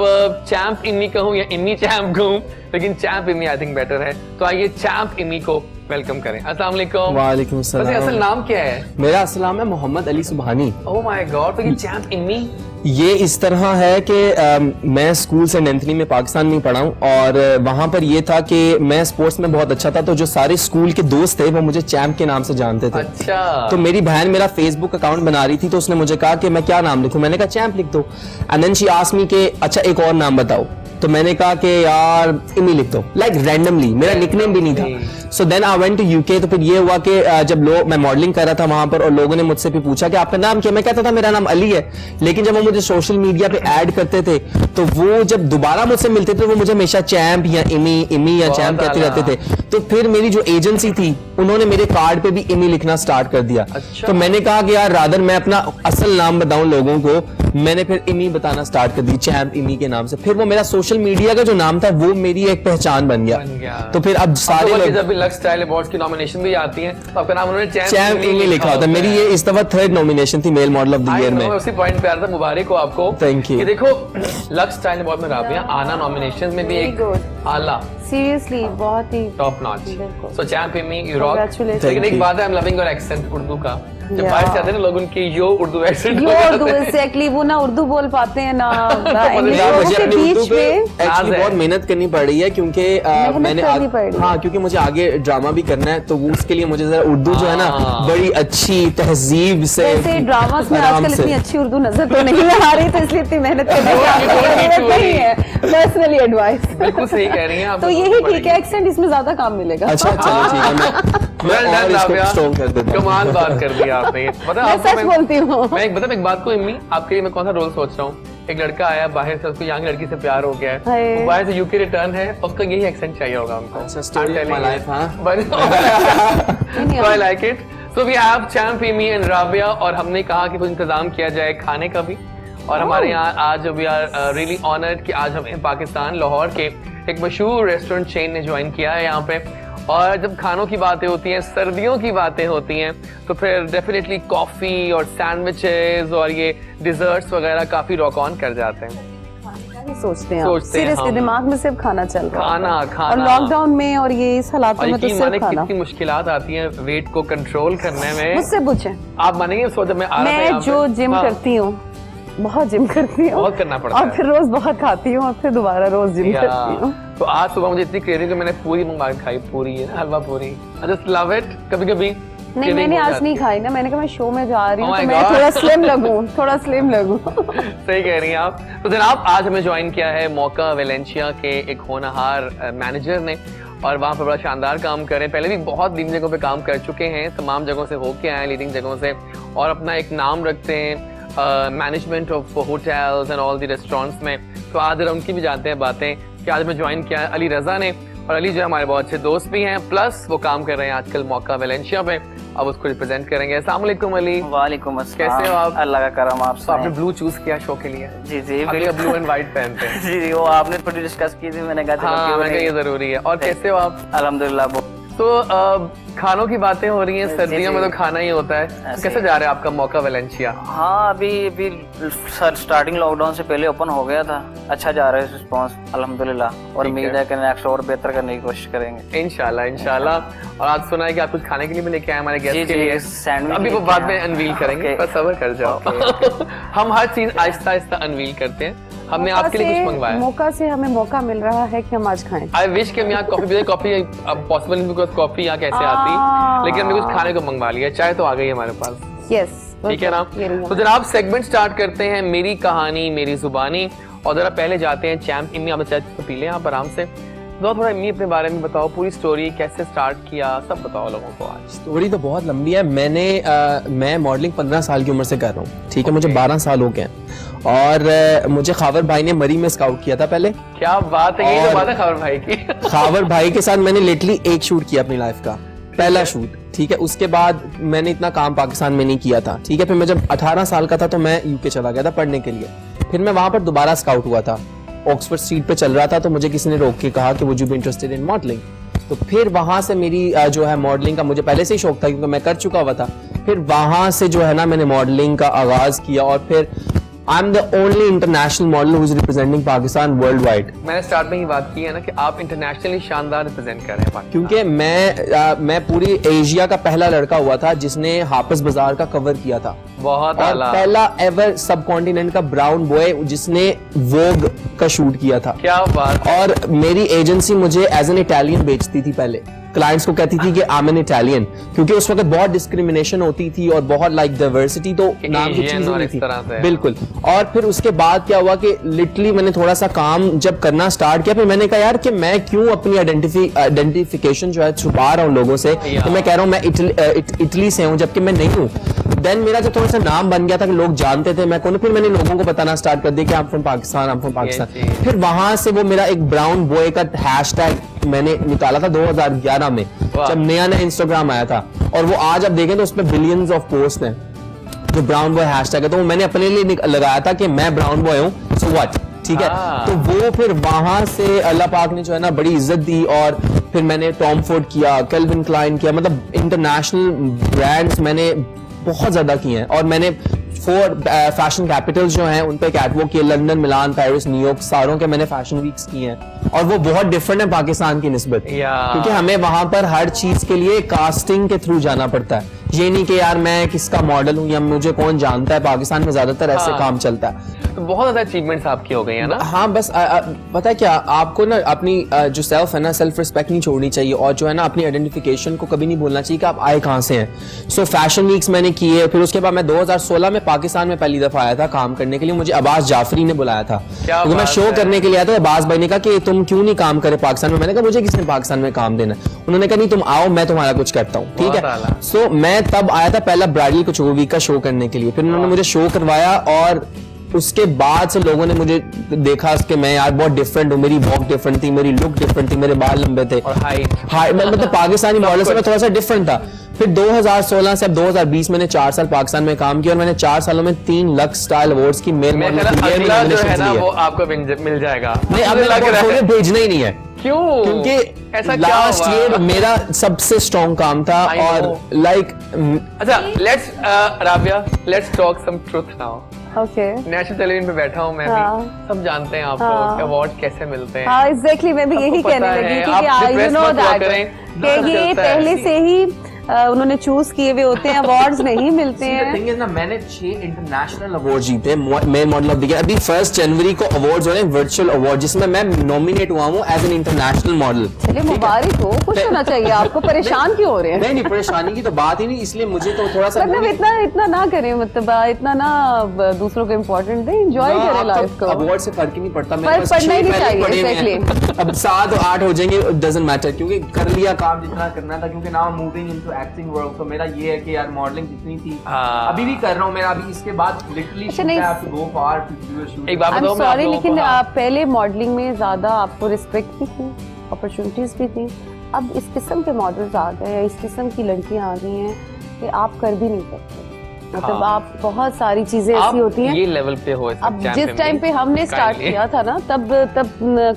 champ Immi कहूँ या इम्मी चैम्प कहूँ, लेकिन champ Immi I think better है। तो आइए चैम्प इम्मी को वेलकम करें। अस्सलाम वालेकुम। वालेकुम सलाम। असल नाम क्या है? मेरा असल नाम है Mohammad Ali Subhani. Oh my god. तो ये चैम्प इम्मी ये इस तरह है कि मैं स्कूल से एंथनी में पाकिस्तान में पढ़ा हूँ और वहाँ पर ये था कि मैं स्पोर्ट्स में बहुत अच्छा था, तो जो सारे स्कूल के दोस्त थे वो मुझे चैम्प के नाम से जानते थे। अच्छा। तो मेरी बहन मेरा फेसबुक अकाउंट बना रही थी, तो उसने मुझे कहा कि मैं क्या नाम लिखूं। मैंने कहा चैम्प लिख दो। And then she asked me कि अच्छा एक और नाम बताओ, तो मैंने कहा कि यार इमी लिख दो, लाइक रैंडमली। मेरा निकनेम भी नहीं था। So then I went to UK. तो फिर ये हुआ कि जब मैं मॉडलिंग कर रहा था वहां पर और लोगों ने मुझसे भी पूछा कि आपका नाम क्या, मैं कहता था मेरा नाम अली है। लेकिन जब वो मुझे सोशल मीडिया पे ऐड करते थे तो वो जब दोबारा मुझसे मिलते थे वो मुझे हमेशा चैम्प या इमी या चैम्प कहते रहते थे। तो फिर मेरी जो एजेंसी थी उन्होंने मेरे कार्ड पे भी इमी लिखना स्टार्ट कर दिया। अच्छा। तो मैंने कहा कि यार रादर मैं अपना असल नाम बताऊं लोगों को, मैंने फिर इमी बताना स्टार्ट कर दी, चैम्प इमी के नाम से। फिर वो मेरा सोशल मीडिया का जो नाम था वो मेरी एक पहचान बन गया। तो फिर अब सारे लोग जब भी लक्स स्टाइल अवार्ड्स की नॉमिनेशन भी आती है तो आपका नाम उन्होंने चैम्प इमी लिखा होता है। मेरी ये इस दफा 3rd नॉमिनेशन थी male model of the year में। उसी पॉइंट पे आ रहा था, मुबारक हो आपको। Thank you. ये देखो लक्स स्टाइल अवार्ड में राबिया आना नॉमिनेशंस में भी एक आला, सीरियसली बहुत ही top notch. So champ Immy you rock. Congratulations. लेकिन एक बात है, I am loving your accent Urdu का। जब बाहर से आते हैं ना लोग उनकी your Urdu accent your Urdu exactly, वो ना उर्दू बोल पाते हैं ना इंग्लिश, यार, लोगों मुझे के अपनी बीच उर्दू पे में एक्चुअली बहुत मेहनत करनी पड़ रही है क्योंकि मैंने करनी पड़ रही है। हाँ, क्योंकि मुझे आगे ड्रामा भी करना है, तो वो उसके लिए मुझे जरा उर्दू जो है ना बड़ी अच्छी तहजीब से, वैसे ड्रामास में आराम आजकल से। इतनी अच्छी उर्दू नजर तो नहीं आ रही, तो इसलिए इतनी मेहनत करने की आपको जरूरत नहीं है, पर्सनली एडवाइस। बिल्कुल सही कह रही हैं आप। तो यही ठीक है, एक्सेंट इसमें ज्यादा काम मिलेगा। अच्छा चलो ठीक है, मैं और इसको स्ट्रॉन्ग कर देता हूँ। कमाल बात कर दी आपने। पता मैं आपको सच बोलती हूँ। मैं एक बात को इम्मी, आपके लिए मैं कौन सा रोल सोच रहा हूँ। एक लड़का आया बाहर से, उसको यहाँ की लड़की से प्यार हो गया है, हाय। वो बाहर से यूके रिटर्न है, पक्का यही एक्सेंट चाहिए होगा उनको। अच्छा, story of my life, हाँ? So I like it. So we have Champ, Amy and Rabia, और हमने कहा कि कुछ इंतजाम किया जाए खाने का भी। और हमारे यहाँ आज वी आर रियली ऑनर्ड कि आज हमें पाकिस्तान लाहौर के एक मशहूर रेस्टोरेंट चेन ने ज्वाइन किया है यहाँ पे। और जब खानों की बातें होती हैं, सर्दियों की बातें होती हैं, तो फिर डेफिनेटली कॉफी और सैंडविचेस और ये डिजर्ट्स वगैरह काफी रॉक ऑन कर जाते हैं। सोचते हैं सोचते हैं सीरियसली, हम। दिमाग में सिर्फ खाना चल रहा है। खाना। और लॉकडाउन में और ये इस हालातों और में तो यकीन सिर्फ माने खाना। कितनी मुश्किलात आती हैं वेट को कंट्रोल करने में। मुझसे पूछें, आप मानेंगे जब मैं आ रहा था मैं यहाँ जो पे, जिम हाँ, करती हूँ, बहुत जिम करती हूँ, बहुत करना पड़ता और है। फिर रोज बहुत खाती हूँ, और फिर दोबारा रोज जिम या, करती हूँ। तो आज सुबह मुझे इतनी क्रेविंग कि मैंने पूरी मंगा के खाई, पूरी है ना, हलवा पूरी। I just love it. कभी कभी नहीं, मैंने आज नहीं खाई ना, मैंने कहा मैं शो में जा रही हूँ, Oh तो my मैं God. थोड़ा स्लिम लगूं, थोड़ा स्लिम लगूं। सही कह रही हैं आप। तो जनाब आज हमें ज्वाइन किया है मौका वेलेंशिया के एक होनहार मैनेजर ने, और वहाँ पर बड़ा शानदार काम कर रहे हैं। पहले भी बहुत लीडिंग जगहों पे काम कर चुके हैं, तमाम जगहों से होके आए हैं, लीडिंग जगहों से, और अपना एक नाम रखते हैं management of hotels and all the restaurants में। तो आज जरा उनकी भी जानते हैं बातें कि आज हमें ज्वाइन किया है अली रजा ने, और अली जो है हमारे बहुत अच्छे दोस्त भी हैं, प्लस वो काम कर रहे हैं आजकल मौका वेलेंशिया पे। अब उसको रिप्रेजेंट करेंगे। अस्सलाम वालेकुम अली। वालेकुम अस्सलाम। कैसे हो आप? अल्लाह का करम, आप तो आपने सुनाएं। ब्लू चूज किया शो के लिए। जी जी अभी ब्लू एंड व्हाइट पहनते हैं। जी जी, वो आपने थोड़ी डिस्कस की थी, मैंने कहा चलो हाँ, क्यों मैं कहा नहीं। ये जरूरी है। और कैसे हो आप? अल्हम्दुलिल्लाह। तो खानों की बातें हो रही हैं, सर्दियों में तो खाना ही होता है। तो ऐसे कैसे जा रहा है आपका मौका वेलेंशिया? हाँ, अभी सर स्टार्टिंग लॉकडाउन से पहले ओपन हो गया था, अच्छा जा रहा है रिस्पॉन्स अल्हम्दुलिल्लाह, और ठीक उम्मीद है। है कि नेक्स्ट और बेहतर करने की कोशिश करेंगे। इंशाल्लाह इंशाल्लाह। और आज सुना है कि आप कुछ खाने के लिए भी लेके आए हमारे जी गेस्ट के जी, लिए। सैंडविच अभी वो लेके बाद में आए। अनवील करेंगे, ओके। बस सब्र कर जाओ। हम हर चीज आहिस्ता आहिस्ता अनवील करते हैं। हमने मौका आपके लिए से- कुछ मंगवाया। मौका से हमें मौका मिल रहा है कि हम आज खाएं। आई विश कि हम यहाँ कॉफी पीते। कॉफी अब पॉसिबल नहीं, बिकॉज कॉफी यहाँ कैसे आती, लेकिन हमने कुछ खाने को मंगवा लिया। चाय तो आ गई हमारे पास। यस, ठीक है ना। तो जनाब सेगमेंट स्टार्ट करते हैं, मेरी कहानी मेरी जुबानी। और जरा पहले जाते हैं चैम्प। इम्मी आप चाय तो पी लें आप आराम से। तो थोड़ा इम्मी अपने बारे में बताओ, पूरी स्टोरी कैसे स्टार्ट किया, सब बताओ लोगों को आज। स्टोरी तो बहुत लंबी है। मैं मॉडलिंग 15 साल की उम्र से कर रहा हूँ, ठीक है। मुझे 12 साल हो गए हैं, और मुझे खावर भाई ने मरी में स्काउट किया था पहले। क्या बात है, यही तो और- बात है खबर भाई की। खावर भाई के साथ मैंने लिटरली एक शूट किया अपनी लाइफ का, पहला शूट, ठीक है। उसके बाद मैंने इतना काम पाकिस्तान में नहीं किया था, ठीक है। फिर मैं जब 18 साल का था तो मैं यूके चला गया था पढ़ने के लिए। फिर मैं वहां पर दोबारा स्काउट हुआ था, ऑक्सफोर्ड स्ट्रीट पे चल रहा था, तो मुझे किसी ने रोक के कहा कि would you be interested in modelling. तो फिर वहां से मेरी जो है मॉडलिंग का मुझे पहले से ही शौक था, क्योंकि मैं कर चुका हुआ था। फिर वहां से जो है ना मैंने मॉडलिंग का आगाज किया, और फिर I am the only international model who is representing Pakistan world wide. मैंने स्टार्ट में ही बात की है ना कि आप इंटरनेशनली शानदार रिप्रेजेंट कर रहे हैं पाकिस्तान। क्योंकि मैं पूरी एशिया का पहला लड़का हुआ था जिसने हाफिज बाजार का कवर किया था, बहुत और आला। पहला एवर सब कॉन्टिनेंट का ब्राउन बॉय जिसने वोग का शूट किया था। क्या बात। और मेरी एजेंसी मुझे एज एन इटालियन बेचती थी पहले, क्लाइंट्स को कहती थी कि आई एम एन इटालियन, क्योंकि उस वक्त बहुत डिस्क्रिमिनेशन होती थी और बहुत लाइक डाइवर्सिटी, तो कि नाम की Asian चीज और नहीं इस थी तरह से। बिल्कुल। और फिर उसके बाद क्या हुआ कि लिटरली मैंने थोड़ा सा काम जब करना स्टार्ट किया, फिर मैंने कहा यार कि मैं क्यों अपनी आइडेंटिफिकेशन जो है छुपा रहा हूँ लोगों से, तो मैं कह रहा हूँ मैं इटली से हूँ जबकि मैं नहीं हूँ। देन मेरा जब थोड़ा सा नाम बन गया था कि लोग जानते थे मैं कौन हूं, फिर मैंने लोगों को बताना स्टार्ट कर दिया कि आप फ्रॉम पाकिस्तान, आप फ्रॉम पाकिस्तान। जी। फिर वहां से वो मेरा एक ब्राउन बॉय का हैशटैग मैंने निकाला था 2011 में, वाह। जब नया नया इंस्टाग्राम आया था, और वो आज आप देखें तो उसमें बिलियंस ऑफ पोस्ट हैं जो ब्राउन बॉय हैशटैग है। तो वो मैंने अपने लिए लगाया था कि मैं ब्राउन बॉय हूँ, सो व्हाट, ठीक है। हाँ। तो वो फिर वहां से अल्लाह पाक ने जो है ना बड़ी इज्जत दी, और फिर मैंने टॉम फोर्ड किया, केल्विन क्लाइन किया, मतलब इंटरनेशनल ब्रांड्स मैंने बहुत ज्यादा किए हैं। और मैंने 4 फैशन कैपिटल्स जो हैं उन पे कैटवॉक किए, लंदन, मिलान, पेरिस, न्यूयॉर्क, सारों के मैंने फैशन वीक्स किए हैं, और वो बहुत डिफरेंट है पाकिस्तान की निस्बत, या। क्योंकि हमें वहां पर हर चीज के लिए कास्टिंग के थ्रू जाना पड़ता है। ये नहीं कि यार मैं किसका मॉडल हूँ या मुझे कौन जानता है, पाकिस्तान में ज्यादातर ऐसे हाँ। काम चलता है। तो बहुत ज्यादा अचीवमेंट्स आपकी हो गई है ना। हाँ बस पता है क्या, आपको ना अपनी जो सेल्फ है ना, सेल्फ रिस्पेक्ट नहीं छोड़नी चाहिए, और जो है ना अपनी आइडेंटिफिकेशन को कभी नहीं भूलना चाहिए कि आप आए कहाँ से हैं। सो फैशन वीक्स मैंने किए, फिर उसके बाद मैं 2016 में पाकिस्तान में पहली दफा आया था काम करने के लिए। मुझे अब्बास जाफरी ने बुलाया था, तो मैं शो करने के लिए आया था। अब्बास भाई ने कहा कि तुम क्यों नहीं काम करे पाकिस्तान में। मैंने कहा मुझे किसने पाकिस्तान में काम देना। उन्होंने कहा नहीं तुम आओ, मैं तुम्हारा कुछ करता हूँ, ठीक है। सो मैं तब आया था पहला ब्राइडल कुछ वीक का शो करने के लिए। फिर उन्होंने मुझे शो करवाया, और उसके बाद से लोगों ने मुझे देखा कि मैं यार बहुत डिफरेंट हूँ, मेरी वॉक डिफरेंट थी, मेरी लुक डिफरेंट थी, मेरे बाल लंबे थे, और हाइट मतलब पाकिस्तानी मॉडल से मैं थोड़ा सा डिफरेंट था। फिर 2016 से अब 2020 मैंने 4 साल पाकिस्तान में काम किया, और मैंने 4 सालों में 3 लक्स स्टाइल अवार्ड्स की मेल मॉडल अगला जो है ना वो आपको मिल जाएगा। नहीं, अब मुझे भेजना ही नहीं है। क्यों? क्योंकि ऐसा लास्ट ईयर मेरा सबसे स्ट्रॉन्ग काम था, और लाइक अच्छा Rabia let's talk some truth now. Okay, national television पे बैठा हूँ मैं हाँ। भी, सब जानते हैं आपको हाँ। अवार्ड कैसे मिलते हैं। हाँ एग्जैक्टली, मैं भी यही कहने लगी थी कि यू नो दैट कि ये पहले से ही उन्होंने चूज किए हुए होते हैं, अवार्ड्स नहीं मिलते हैं। ना मैंने 6 इंटरनेशनल अवार्ड जीते, male model of the year. अभी 1 जनवरी को अवार्ड्स हो रहे हैं, वर्चुअल अवार्ड, जिसमें मैं नॉमिनेट हुआ हूँ एज एन इंटरनेशनल मॉडल। चलिए मुबारक हो, खुश होना चाहिए आपको। परेशान क्यों हो रहे हैं? नहीं परेशानी की तो बात ही नहीं, इसलिए मुझे तो थोड़ा सा मतलब इतना ना करें, मतलब इतना ना दूसरों को इम्पोर्टेंट दे, एंजॉय करें लाइफ को। अवार्ड से फर्क ही नहीं पड़ता, फर्क पड़ना ही नहीं चाहिए एक्चुअली। अब 7 और 8 हो जाएंगे, डजंट मैटर, क्योंकि कर लिया काम जितना करना था। क्योंकि now moving into acting world, तो मेरा ये है कि यार मॉडलिंग जितनी थी अभी भी कर रहा हूँ। मेरा अभी इसके बाद लिटरली शूट है, आप go for to do a shoot. एक बात बताओ, मैं सॉरी लेकिन पहले मॉडलिंग में ज्यादा आपको रिस्पेक्ट भी थी, अपॉर्चुनिटीज भी थी। अब इस किस्म के मॉडल्स आ गए हैं, इस किस्म की लड़कियां आ गई हैं कि आप कर भी नहीं सकते। मतलब आप बहुत सारी चीजें ऐसी होती हैं, ये लेवल पे हो। अब जिस टाइम पे हमने स्टार्ट किया था ना, तब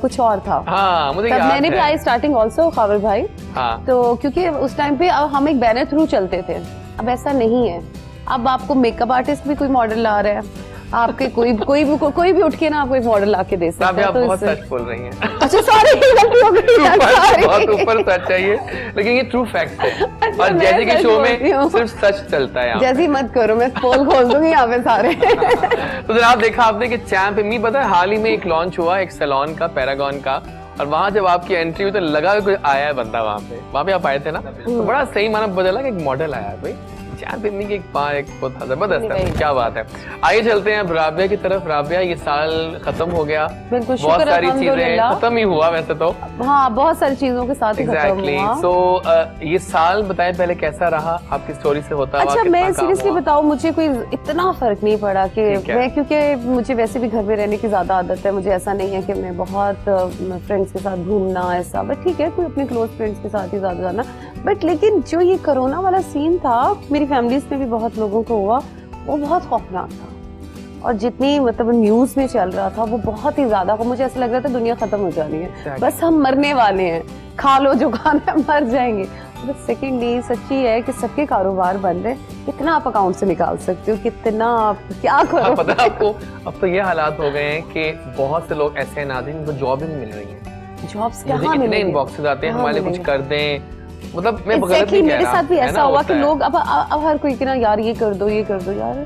कुछ और था। हाँ, मुझे तब याद मैंने भी आई स्टार्टिंग ऑल्सो खावर भाई। हाँ। तो क्योंकि उस टाइम पे हम एक बैनर थ्रू चलते थे, अब ऐसा नहीं है। अब आपको मेकअप आर्टिस्ट भी कोई मॉडल ला रहा है, आपके कोई भी उठ के ना आपको एक मॉडल ला के दे सकता है। आप बहुत सच बोल रही हैं। अच्छा सॉरी, गलती हो गई, बहुत ऊपर सच चाहिए, लेकिन ये ट्रू फैक्ट है। और जैसे के शो में सिर्फ सच चलता है। जैसी मत करो, मैं पोल खोल दूंगी यहाँ पे सारे। तो जनाब देखा आपने कि चैम्प मी पता है हाल ही में एक लॉन्च हुआ एक सैलून का, पैरागॉन का, और वहां जब आपकी एंट्री हुई तो लगा कि कोई आया है बंदा वहां पे आप आए थे ना, तो बड़ा सही माना बदला कि एक मॉडल आया है भाई। चैम्प इतनी की एक बहुत जबरदस्त है, क्या बात है। आइए चलते हैं अब राबिया की तरफ। राबिया ये साल खत्म हो गया, बिल्कुल, बहुत सारी चीजें खत्म ही हुआ वैसे तो। हाँ, बहुत सारी चीजों के साथ ही खत्म हुआ। सो ये साल बताएं पहले कैसा रहा आपकी स्टोरी से होता हुआ? अच्छा मैं सीरियसली बताऊं, मुझे कोई इतना फर्क नहीं पड़ा कि मैं, क्योंकि मुझे वैसे भी घर में रहने की ज्यादा आदत है। मुझे ऐसा नहीं है कि मैं बहुत फ्रेंड्स के साथ घूमना ऐसा, बट ठीक है कोई अपने क्लोज फ्रेंड्स के साथ ही ज्यादा जाना। बट लेकिन जो ये कोरोना वाला सीन था, मेरी फैमिलीज में भी बहुत लोगों को हुआ, वो बहुत खौफनाक था। और जितनी मतलब न्यूज में चल रहा था वो बहुत ही ज्यादा, मुझे ऐसा लग रहा था दुनिया खत्म हो जानी है, बस हम मरने वाले हैं, खा लो जो खाना है, मर जाएंगे। बट सेकेंडली सच्ची है कि सबके कारोबार बंद है। कितना आप अकाउंट से निकाल सकते हो, कितना आप क्या करो? पता है आपको, अब तो ये हालात हो गए हैं कि बहुत से लोग ऐसे हैं नाज़रीन, जिनको जॉब ही नहीं मिल रही है। जॉब्स कहाँ मिलेंगे? इतने इनबॉक्सेस आते हैं हमारे, कुछ कर दें, मतलब मैं exactly, मेरे साथ भी ऐसा हुआ कि लोग अब हर कोई कि ना यार ये कर दो यार,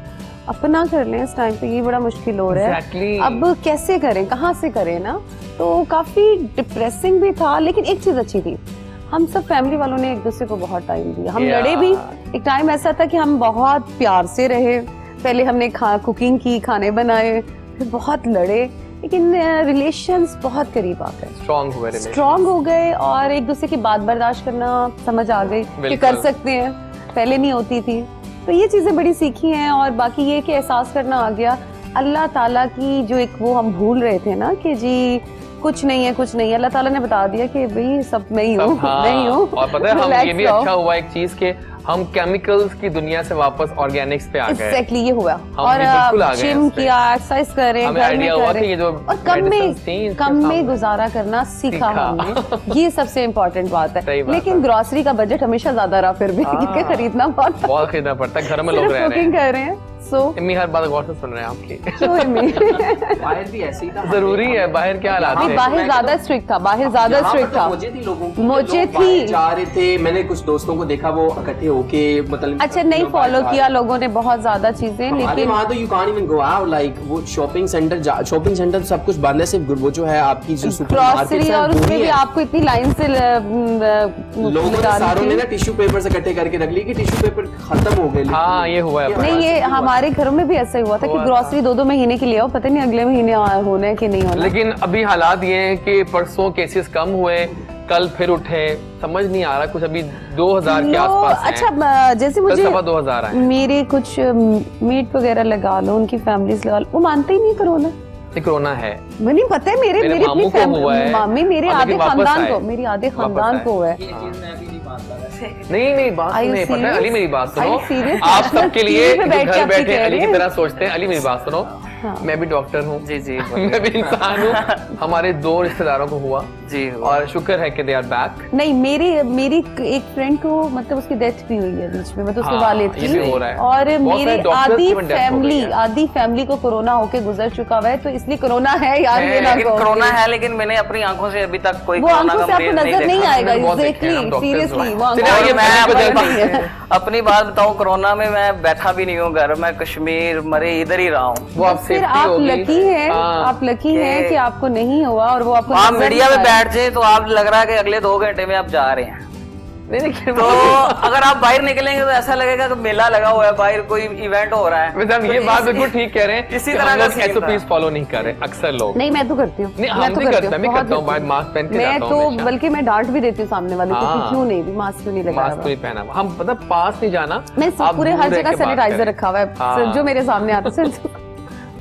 अपना कर लें इस टाइम पे, ये बड़ा मुश्किल हो रहा है। अब कैसे करें, कहाँ से करें ना, तो काफी डिप्रेसिंग भी था। लेकिन एक चीज अच्छी थी, हम सब फैमिली वालों ने एक दूसरे को बहुत टाइम दिया। हम लड़े भी, एक टाइम ऐसा था कि हम बहुत प्यार से रहे। पहले हमने कुकिंग की, खाने बनाए, फिर बहुत लड़े, लेकिन रिलेशंस बहुत करीब आ गए, स्ट्रॉन्ग हो गए, और एक दूसरे की बात बर्दाश्त करना समझ आ गई कि कर सकते हैं, पहले नहीं होती थी। तो ये चीजें बड़ी सीखी हैं। और बाकी ये कि एहसास करना आ गया अल्लाह ताला की, जो एक वो हम भूल रहे थे ना कि जी कुछ नहीं है, अल्लाह ताला ने बता दिया कि भाई सब मैं ही हूँ, मैं ही हूँ। और पता है हम ये भी अच्छा हुआ एक चीज के हम केमिकल्स की दुनिया से वापस ऑर्गेनिक्स पे आ गए। Exactly, ये हुआ। और जिम किया, एक्सरसाइज करें, घर में करें, और कम में गुजारा करना सीखा हमने। ये सबसे इम्पोर्टेंट बात है। लेकिन ग्रोसरी का बजट हमेशा ज्यादा रहा फिर भी, क्योंकि खरीदना बहुत खरीदना पड़ता है, घर में लोग रह रहे हैं, कुकिंग कर रहे हैं, So इम्मी हर बात गौर से सुन रहे हैं आपकी। क्यों इम्मी? बाहर भी ऐसे ही था। जरूरी है, बाहर क्या हालात नहीं, है? बाहर ज्यादा स्ट्रिक्ट था, बाहर ज्यादा स्ट्रिक्ट था। मुझे थी लोगों की, मुझे लोग बाहर थी। जा रहे थे, मैंने कुछ दोस्तों को देखा वो इकट्ठे होके मतलब अच्छा, नहीं फॉलो किया लोगों ने बहुत ज्यादा चीजें, हमारे लेकिन वहाँ तो you can't even go out, like वो शॉपिंग सेंटर सब कुछ बंद है, सिर्फ वो जो है आपकी जो ग्रोसरी और उसमें भी आपको इतनी लाइन से लोगों ने सारों ने ना टिश्यू पेपर से इकट्ठे करके रख ली कि टिश्यू पेपर खत्म हो गए। हाँ, ये हुआ है। नहीं, ये हमारे घरों में भी ऐसा ही हुआ था कि ग्रोसरी 2-2 महीने के लिए आओ, पता नहीं अगले महीने होना है कि नहीं होना। लेकिन अभी हालात ये हैं कि परसों केसेस कम हुए, कल फिर उठे, समझ नहीं आ रहा कुछ। अभी 2000 के आसपास हैं। अच्छा, जैसे मुझे 2000 आए। मेरे कुछ मीट वगैरह लगा लो, उनकी फैमिलीज लगा लो, वो मानते ही नहीं कोरोना। कोरोना है, मुझे नहीं पता है, मेरी मामू अपनी को हुआ है, मामी मेरे और आधे लेकिन वापस खानदान आए। को, मेरी आधे खानदान को हुआ है। नहीं बात Are you नहीं पता है। serious? अली मेरी बात सुनो, Are you serious? आप National सबके लिए TV पे बैठ के घर आपकी बैठे कह अली रही की है। तरह सोचते हैं। अली मेरी बात सुनो, मैं भी डॉक्टर हूँ, जी जी मैं भी इंसान हूँ। हमारे 2 रिश्तेदारों को हुआ जी। और शुक्र है कि दे आर बैक। नहीं, मेरी एक फ्रेंड को मतलब उसकी डेथ भी हुई है बीच में, मतलब उसके हाँ, वालिद ये की, भी हो रहा है। और बहुत सारे मेरी doctors की even death हो गई है। आधी फैमिली को कोरोना होके गुजर चुका हुआ है, तो इसलिए कोरोना है यार, है, ये ना लेकिन कहो। कोरोना है, लेकिन मैंने अपनी आंखों से अभी तक कोई वो कोरोना आंखों का से आपको मरीज नजर नहीं देखा। आएगा, हमने बहुत देखे हैं, हम एग्जैक्टली, doctors सीरियसली हैं। वो आंखों चलिए, से ये मैं फैमिली को नजर जल्दी- नहीं है। अपनी बात बताऊं, कोरोना में मैं बैठा भी नहीं हूँ घर, मैं कश्मीर मरे इधर ही रहा हूँ। वो आप फिर सेफ्टी आप होगी। लकी हैं, हाँ। आप लकी हैं कि आपको नहीं हुआ, और वो आपको आप नजर मीडिया नहीं में आया। बैठ जाए तो आप लग रहा है कि अगले 2 घंटे में आप जा रहे हैं। नहीं लेकिन तो अगर आप बाहर निकलेंगे तो ऐसा लगेगा कि मेला लगा हुआ है, बाहर कोई इवेंट हो रहा है। वैसे हम ये तो बात इस- बिल्कुल ठीक कह रहे हैं इसी कि तरह हम का लोग सीन था। SOPs फॉलो नहीं कर रहे अक्सर लोग। नहीं, मैं तो करती हूँ, नहीं, हम मैं तो नहीं करती करते, मैं बहुत करता हूँ, करती हूँ। मास्क पहन के मैं जाता हूँ तो हमेशा। बल्कि मैं डांट भी देती हूँ सामने वाले को कि हाँ। क्यों नहीं भी मास्क क्यों नहीं लगाया मास्क हुआ। नहीं पहना हुआ। हम मतलब पास नहीं जाना, मैं आप पूरे दूर हर रह जगह के बात सैनिटाइजर करें। रखा हुआ है, हाँ। जो मेरे सामने आता है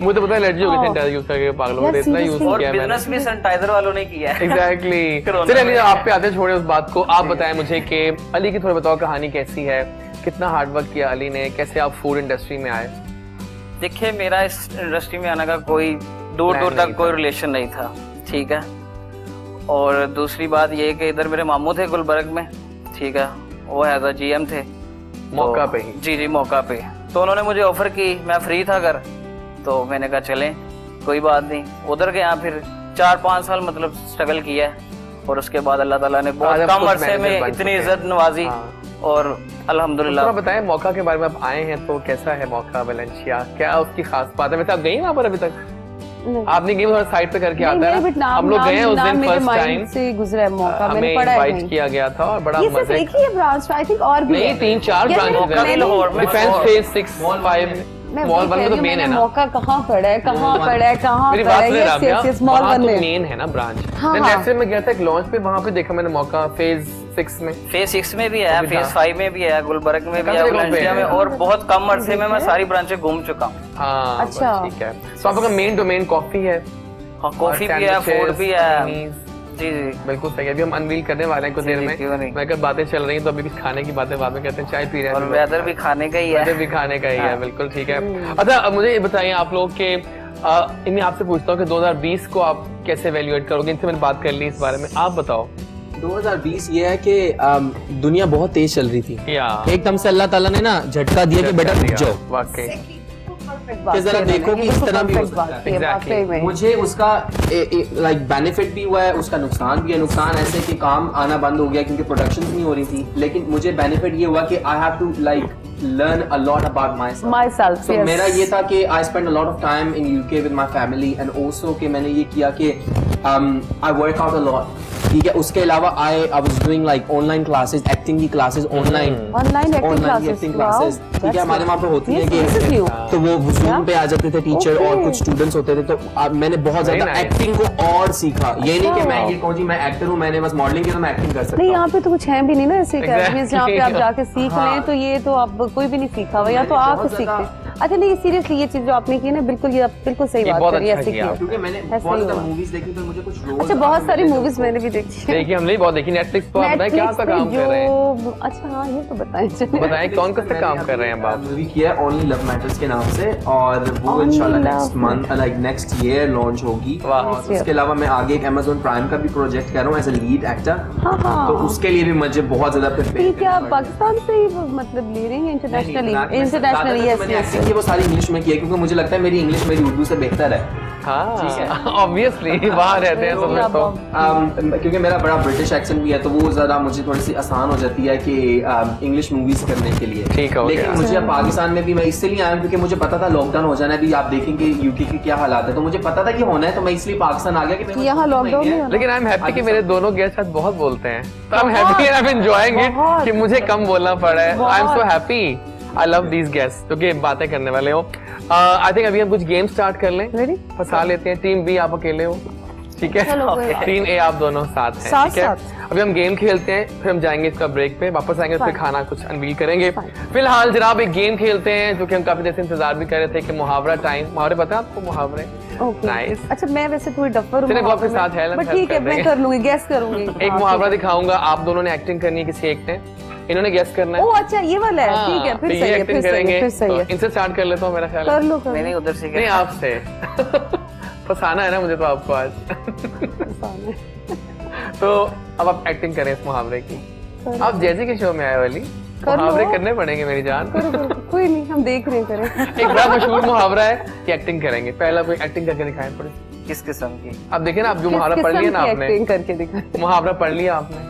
मुझे तो पता है एलर्जी हो गई हाँ। सैनिटाइजर यूज करके, पागलों यार, ने इतना यूज seriously। और किया मैंने। बिजनेस भी सैनिटाइजर वालों ने किया है। एग्जैक्टली। कोरोना चलिए में। अली, आप पे आते छोड़े उस बात को, आप बताएं मुझे कि अली की थोड़ा बताओ कहानी कैसी है, कितना हार्डवर्क किया अली ने, कैसे आप फूड इंडस्ट्री में आए? देखिए, मेरा इस इंडस्ट्री में आने का कोई दूर दूर नहीं तक था। कोई रिलेशन नहीं था, ठीक है। और दूसरी बात ये कि इधर मेरे मामू थे गुलबर्ग में, ठीक है, वो एज अ GM थे। मौका पे ही? जी जी, मौका पे। तो उन्होंने मुझे ऑफर की, मैं फ्री था घर, तो मैंने कहा चलें, कोई बात नहीं। उधर गया, फिर 4-5 साल मतलब स्ट्रगल किया है, और उसके बाद अल्लाह ताला ने आज बहुत आप कम खुद अरसे manager में बन इतनी चुके हैं। इज्जत नवाजी, हाँ। और अल्हम्दुलिल्लाह। थोड़ा बताएं मौका के बारे में, आप आए हैं तो कैसा है मौका वेलेंशिया, क्या उसकी खास बात है? वैसे आप गई वहाँ पर अभी तक? नहीं। आपने गई, थोड़ा साइड पे करके नहीं, आता मेरे है बट ना। नाम हम लोग गए हैं उस दिन मेरे फर्स्ट माइंड टाइम, से गुजरा है मौका, मैंने हमें पढ़ा है इनवाइट कहीं। किया गया था और बड़ा ये सिर्फ मजे। एक ही है ब्रांच, आई थिंक और भी नहीं, है। 3-4 यार, ब्रांचेस मौका भी लाहौर में डिफेंस और- फेज 6-5 मैं मॉल वही वन कह में रही तो हूँ, मेन है मैंने ना। मौका कहाँ पड़ा है, कहाँ पड़ा है, कहाँ मेरी पड़ा बात है, सुने ये राबिया, स्मॉल वहाँ वन तो में। मेन है ना ब्रांच। हाँ, देन हाँ। ऐसे में गया था एक लॉन्च पे, वहाँ पे देखा मैंने मौका फेज 6 में। फेज 6 में भी है, अभी फेज था। 5 में भी है, गुलबर्ग में भी कहाँ है, से कहाँ पे वलेंसिया है? में, और बहुत कम अरसे में मैं सारी ब्रांचें घूम चुका हूँ। हाँ, बस अच्छा। ठीक है। तो आपका मेन डोमेन कॉफी है? हाँ, कॉफी और भी है, sandwiches, फूड भी है। पनीर। जी जी। बिल्कुल सही है। अभी हम अनवील करने वाले हैं कुछ जी, देर जी, में। क्यों नहीं। मैं अगर बातें चल रही हैं तो अभी भी खाने की बातें बाद में करते हैं, चाय पी रहे हैं और हम लोग। वेदर भी खाने का ही है। वेदर भी खाने का ही है, हाँ। बिल्कुल ठीक है। अच्छा, अब मुझे ये बताइए आप लोग के इन्हें आपसे पूछता हूँ कि 2020 को आप कैसे वैल्यूएट करोगे? इनसे मैंने बात कर ली इस बारे में, आप बताओ। 2020 ये है कि दुनिया बहुत तेज चल रही थी, या एकदम से अल्लाह ताला ने ना झटका दिया कि बेटा रुक जाओ, वाकई कि जरा देखो कि इस तरह भी हो सकता है। Exactly. मुझे उसका लाइक बेनिफिट भी हुआ है, उसका नुकसान भी है। नुकसान ऐसे कि काम आना बंद हो गया क्योंकि प्रोडक्शन नहीं हो रही थी, लेकिन मुझे बेनिफिट ये हुआ कि I have to like learn a lot about myself. So yes. मेरा ये था कि I spent a lot of time in UK with my family and also कि मैंने ये किया कि I work out a lot. ठीक है, उसके अलावा I was doing like online classes, acting की classes online. Online acting Online classes. acting Wow, classes. ठीक है, that's हमारे वहाँ पे होती है Yes, this is कि new. तो वो Zoom Yeah. पे आ जाते थे टीचर Okay. और कुछ स्टूडेंट्स होते थे, तो मैंने बहुत Very ज्यादा nice. एक्टिंग को और सीखा। ये नहीं कि अच्छा। मैं ये कहूँ जी मैं एक्टर हूँ, मैंने बस मॉडलिंग किया तो मैं एक्टिंग कर सकता नहीं, हूँ। यहाँ पे तो कुछ है भी नहीं ना ऐसे अकेडमीज जहाँ पे आप Exactly. जाके सीख हाँ। लें, तो ये तो आप कोई भी नहीं सीखा हुआ, या तो मैंने आप बहुत सीखते। ज्यादा- अच्छा नहीं, सीरियसली ये चीज जो आपने की ना, बिल्कुल ये आप बिल्कुल सही ये बात बहुत करी, अच्छा ऐसे किया की। क्योंकि मैंने ऐसे बहुत ही ज्यादा हुआ। मूवीज देखी तो मुझे कुछ रोल अच्छा, बहुत सारी मूवीज मैंने भी देखी है। देखिए, हमने बहुत देखी नेटफ्लिक्स पर। आप बताएं क्या Netflix सा पे काम कर रहे हैं? जो अच्छा हाँ, ये तो बताएं चलिए। बताएं कौन कौन सा काम कर रहे हैं आप? मूवी किया है ओनली लव मैटर्स के नाम से, और वो Only इंशाल्लाह Love next month like next year launch होगी। वाह। और उसके अलावा मैं आगे एक Amazon प्राइम का भी प्रोजेक्ट कर रहा हूँ एज अ लीड एक्टर, हाँ तो हाँ। उसके लिए भी मुझे बहुत ज्यादा प्रिपेयर ठीक है, आप पाकिस्तान से ही मतलब ले रही हैं इंटरनेशनली? Internationally, yes yes. कि वो सारी इंग्लिश में किया, क्योंकि मुझे लगता है मेरी इंग्लिश मेरी उर्दू से बेहतर है। हाँ ऑब्वियसली वहाँ रहते हैं सब तो। क्योंकि मेरा बड़ा ब्रिटिश एक्सेंट भी है, तो वो ज़रा मुझे थोड़ी सी आसान हो जाती है कि इंग्लिश मूवीज करने के लिए। ठीक है, लेकिन मुझे अब पाकिस्तान में भी मैं इसलिए आया क्योंकि मुझे पता था लॉकडाउन हो जाना है। अभी आप देखेंगे यूके के क्या हालात है, तो मुझे पता था कि होना है, तो मैं इसलिए पाकिस्तान आ गया कि यहाँ लॉकडाउन नहीं होना। लेकिन आई एम हैप्पी कि मेरे दोनों गेस्ट आज बहुत बोलते हैं, तो I am happy and I am enjoying it कि मुझे कम बोलना पड़ा है। I am so happy, I love these guest जो कि बातें करने वाले हो। आई थिंक अभी हम कुछ गेम स्टार्ट कर लें, Ready? फंसा लेते हैं। टीम बी आप अकेले हो, ठीक है? चलो, कोई बात टीम ए आप दोनों साथ हैं, साथ ठीक है? साथ। अभी हम गेम खेलते हैं, फिर हम जाएंगे इसका ब्रेक पे, वापस आएंगे फिर Fine. खाना कुछ अनवील करेंगे। फिलहाल जनाब एक गेम खेलते हैं जो कि हम काफी देर से इंतजार भी कर रहे थे कि मुहावरा टाइम। मुहावरे पता है आपको मुहावरे? Okay. Nice. अच्छा मैं वैसे थोड़ी डफर हूँ चलिए, वो आपके मुहावरे साथ में, हेल्प but ठीक है कर मैं देंगे। कर लूंगी, गैस करूंगी। एक हाँ, मुहावरा ठीक है। दिखाऊंगा, आप दोनों ने एक्टिंग करनी है किसी एक ने, इन्होंने गेस करना है। ओह अच्छा ये वाला है, हाँ, ठीक है, तो फिर ये सही है, एक्टिंग फिर सही है, करेंगे। फिर सही है। तो इनसे स्टार्ट कर लेता हूँ, मेरा ख्याल है। कर लो कर नहीं लो। उधर से नहीं आपसे फंसाना है ना मुझे तो आपको आज। आसान है। तो अब आप एक्टिंग करें इस मुहावरे की। करो। आप जैसी के शो में आए वाली कर लो। मुहावरे करने पड़ेंगे मेरी जान। करो करो, कोई नहीं हम देख रहे हैं, करें। एक बड़ा मशहूर मुहावरा है कि एक्टिंग करेंगे। पहला कोई एक्टिंग करके दिखाएं थोड़ी। किस किस्म की? आप देखें ना, आप जो मुहावरा किस पढ़ लिया किस्म ना की आपने, एक्टिंग करके दिखा। मुहावरा पढ़ लिया आपने,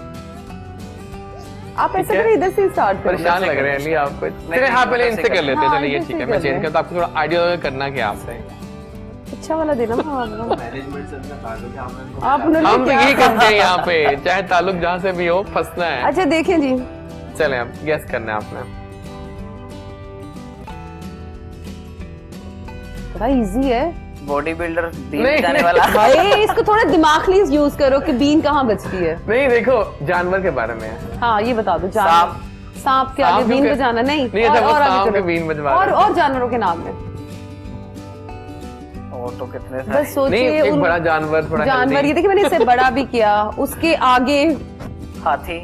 आप ऐसा है? करें, इधर से स्टार्ट करें। परेशान लग रहे हैं नहीं आपको? चलिए हाँ पहले इनसे कर लेते हैं। हाँ, चलिए ये इनसे ठीक है, कर मैं चेंज लें। करता हूँ, आपको थोड़ा आइडिया करना क्या आपसे। अच्छा वाला देना मुहावरा। मैनेजमेंट से अपना ताल्लुक है, आप उन्होंने हम तो क्या यही कहा? करते हैं यहाँ पे, चाहे ताल्लुक जहाँ से भी हो, फंसना है। अच्छा देखें जी, चले अब गेस करना है आपने। बड़ा इजी है बॉडी बिल्डर नहीं, जाने नहीं। वाला। भाई, इसको थोड़ा दिमाग यूज करो कि बीन कहाँ बचती है। नहीं देखो, जानवर के बारे में है। हाँ ये बता दो, सांप। सांप के आगे सांप बीन क्यों बजाना नहीं, नहीं, अच्छा, वो और आगे सांप चलो। के बीन बजवा और रहे थे। और जानवरों के नाम है, वो तो कितने बस सारे। नहीं सोचिए एक उन बड़ा जानवर, थोड़ा जानवर। healthy। ये देखिए मैंने इससे बड़ा भी किया, उसके आगे हाथी।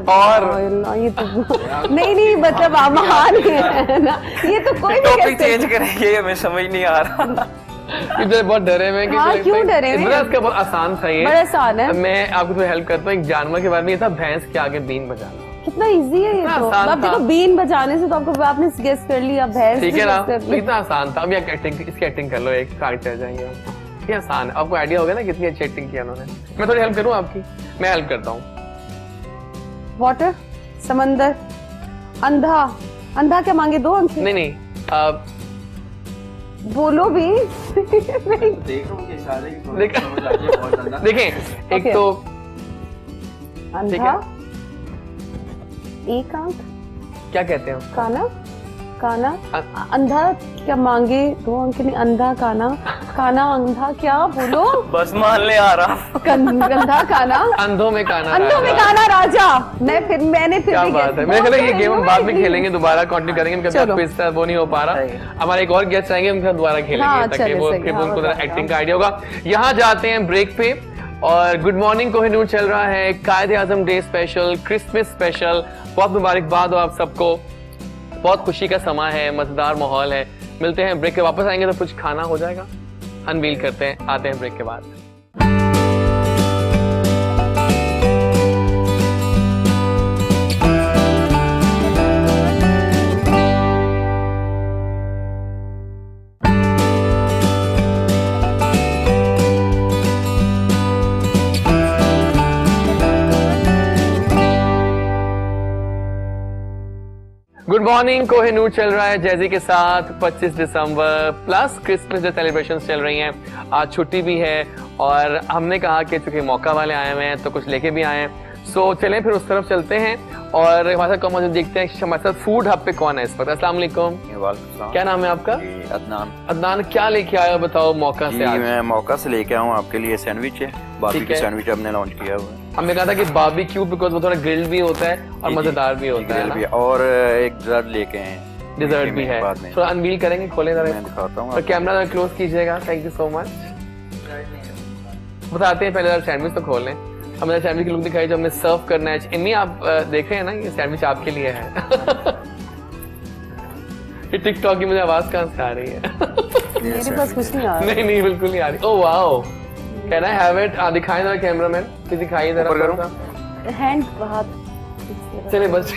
और? अल्लाह, ये तो नहीं नहीं मतलब आप महान है ना, ये तो कोई भी टॉपिक कैसे- चेंज करेंगे, हमें समझ नहीं आ रहा। इधर बहुत डरे हुए हैं कि हाँ, जो- क्यों डरे हुए हैं? इतना इसका बहुत आसान था ये। बड़ा आसान है। मैं आपको थोड़ी हेल्प करता हूँ। एक जानवर के बारे में ये था, भैंस के आगे बीन बजाना। कितना इजी है ये कितना तो। आसान आप देखो था। बीन बजाने से तो आपको आपने गेस कर लिया, भैंस ठीक भी है ना, guess कर तो ली। इतना आसान था। अब ये एक्टिंग, इसकी एक्टिंग कर लो, एक कार्ड चल जाएंगे हम। ये आसान है, आपको आइडिया होगा ना कितनी अच्छी एक्टिंग की उन्होंने। मैं थोड़ी हेल्प करूँ आपकी? मैं हेल्प करता हूँ। वाटर, समंदर, अंधा। अंधा क्या मांगे, 2 अंक? नहीं नहीं, अब बोलो भी। नहीं। देख रहा हूँ कि इशारे की थोड़ी देख- समझ आ रही है बहुत ज्यादा। देखें, एक Okay. तो अंधा, एक आंख, क्या कहते हैं काना, काना, अ- अंधा क्या मांगे, 2 अंक नहीं, अंधा काना, काना अंधा क्या बोलो, बस मान ले आ रहा। अंधा काना, अंधों में काना अंधों में राजा। काना राजा। मैंने फिर क्या भी बात guess- है। मेरे ख्याल है ये बहुत गेम हम बाद में easy। खेलेंगे, दोबारा कंटिन्यू करेंगे क्योंकि चलो। आपको इस तरह वो नहीं हो पा रहा। सही। हमारे एक और गेस्ट आएंगे, उनके साथ दोबारा खेलेंगे हाँ, ताकि चले, वो सही, फिर हाँ, उनको बताएगा। एक्टिंग का आइडिया होगा। यहाँ जाते हैं ब्रेक पे, और गुड मॉर्निंग कोहिनूर चल रहा है, कायदे आजम डे स्पेशल, क्रिसमस स्पेशल। बहुत मुबारकबाद हो आप सबको, बहुत खुशी का समय है, मजेदार माहौल है। मिलते हैं ब्रेक के, वापस आएंगे तो कुछ खाना हो जाएगा, अनवील करते हैं, आते हैं ब्रेक के बाद। गुड मॉर्निंग कोहिनूर चल रहा है जैजी के साथ। 25 दिसंबर प्लस क्रिसमस डे सेलिब्रेशंस चल रही हैं। आज छुट्टी भी है और हमने कहा कि चूंकि मौका वाले आए हुए हैं तो कुछ लेके भी आए हैं। सो चलें फिर उस तरफ चलते हैं और हमारे साथ कौन देखते हैं हमारे साथ फूड हब पे कौन है इस वक्त। अस्सलाम वालेकुम, क्या नाम है आपका? अदनान। अदनान, क्या लेके आए हो बताओ मौका से जी आज? मैं मौका से लेके आया हूँ आपके लिए सैंडविच है, बाबी ठीक की है। सैंडविच हमने लॉन्च किया हुआ है। हमने कहा था कि बारबेक्यू बिकॉज वो थोड़ा ग्रिल्ड भी होता है और जी, मजेदार भी होता है ग्रिल भी ना? और एक डिजर्ट लेके हैं, डिजर्ट भी है, बाद में थोड़ा अनवील करेंगे, खोले जरा मैं दिखाता हूँ और आपको। कैमरा क्लोज कीजिएगा। Thank you so much. बताते हैं पहले सैंडविच तो खोल लें। हमने सैंडविच की लुक दिखाई जो हमें सर्व करना है। इम्मी आप देख रहे हैं ना, ये सैंडविच आपके लिए है। ये टिकटॉक की मुझे आवाज कहाँ से आ रही है? मेरे पास कुछ नहीं आ रहा। नहीं नहीं बिल्कुल नहीं आ रही। Oh wow, can I have it? दिखाएं जरा कैमरामैन, प्लीज दिखाइए जरा ऊपर थोड़ा करूं? सा। हैंड हाथ चलिए बस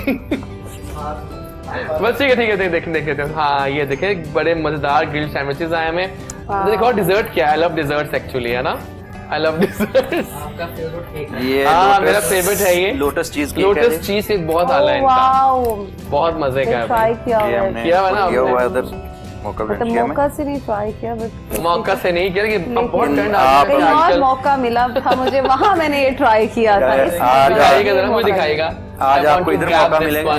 बस ठीक है देख हाँ ये देखे बड़े मजेदार ग्रिल्ड सैंडविचेस आए हमें। देखो और डिजर्ट क्या है, आई लव डिजर्ट्स एक्चुअली, है ना, आई लव डिजर्ट्स। ये हाँ मेरा फेवरेट है ये lotus cheese cake. Lotus cheese cake बहुत आला है इनका, वाओ, बहुत मजे का ट्राई है। किया ये हुआ है। हमने किया हुआ ना किया हुआ है आपने? उधर मौका मतलब मिला हमें। मौका से नहीं ट्राई किया, बट मौका से नहीं किया लेकिन अब बहुत लेकिन ट्रेंड आ आप- गया कहीं है और आजकल। मौका मिला था मुझे, वहाँ मैंने ये ट्राई किया था। आज- इसमें आज- दिखाएगा जरा, मुझे दिखाएगा। आज आपको इधर मौका मिलेगा।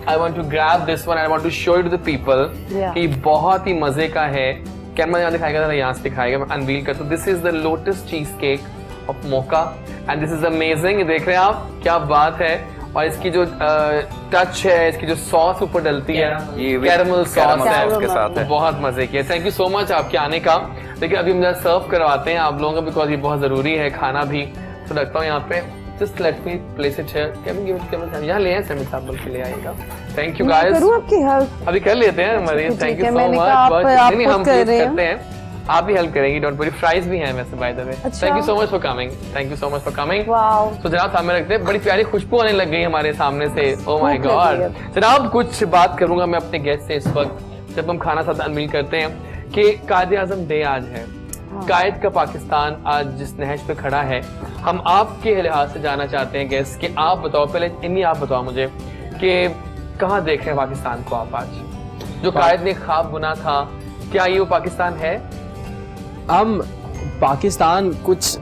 I want to grab this one. I want to show it to the people Yeah. कि बहुत ही मजे का है। कैमरा यहाँ दिखाएगा, जरा यहाँ से दिखाएगा, मैं अनवील करता हूँ। This is the lotus cheesecake of mocha and this is amazing. देख रहे हैं आप, क्या बात है। और इसकी जो टच है, इसकी जो सॉस ऊपर डलती है, ये कैरमल सॉस है, उसके साथ है। बहुत मजे की है। थैंक यू सो मच आपके आने का। लेकिन अभी हम सर्व करवाते हैं आप लोगों को, बिकॉज ये बहुत जरूरी है खाना भी। तो रखता हूँ यहाँ पे, just let me place it here. Can give it, can यहाँ ले आए सैमी साहब बोल के ले आएगा। थैंक यू मैं गाइस, करूँ आपकी हेल्प? अभी कर लेते हैं हमारी। ठीक थैंक है, यू सो मैंने मच। कहा आप नहीं खुद हम कर प्लीज रहे हैं। करते हैं, आप ही हेल्प करेंगी, डोंट वरी। फ्राइज भी हैं वैसे बाय द वे। अच्छा। Thank you so much for coming, thank you so much for coming. Wow, तो जनाब सामने रखते हैं, बड़ी प्यारी खुशबू आने लग गई हमारे सामने से। ओह माय भूख लग गॉड। गई जनाब कुछ बात करूंगा मैं अपने गेस्ट से इस वक्त, जब हम खाना साथ अनमील करते हैं, कि कायद आजम डे आज है। कायद का पाकिस्तान आज जिस नहज पे खड़ा है, हम आपके लिहाज से जानना चाहते हैं गेस्ट कि आप बताओ, पहले इन्हीं आप बताओ मुझे कि कहाँ देख रहे हैं पाकिस्तान को आप आज? जो कायद ने ख्वाब बुना था, क्या ये वो पाकिस्तान है? हम पाकिस्तान कुछ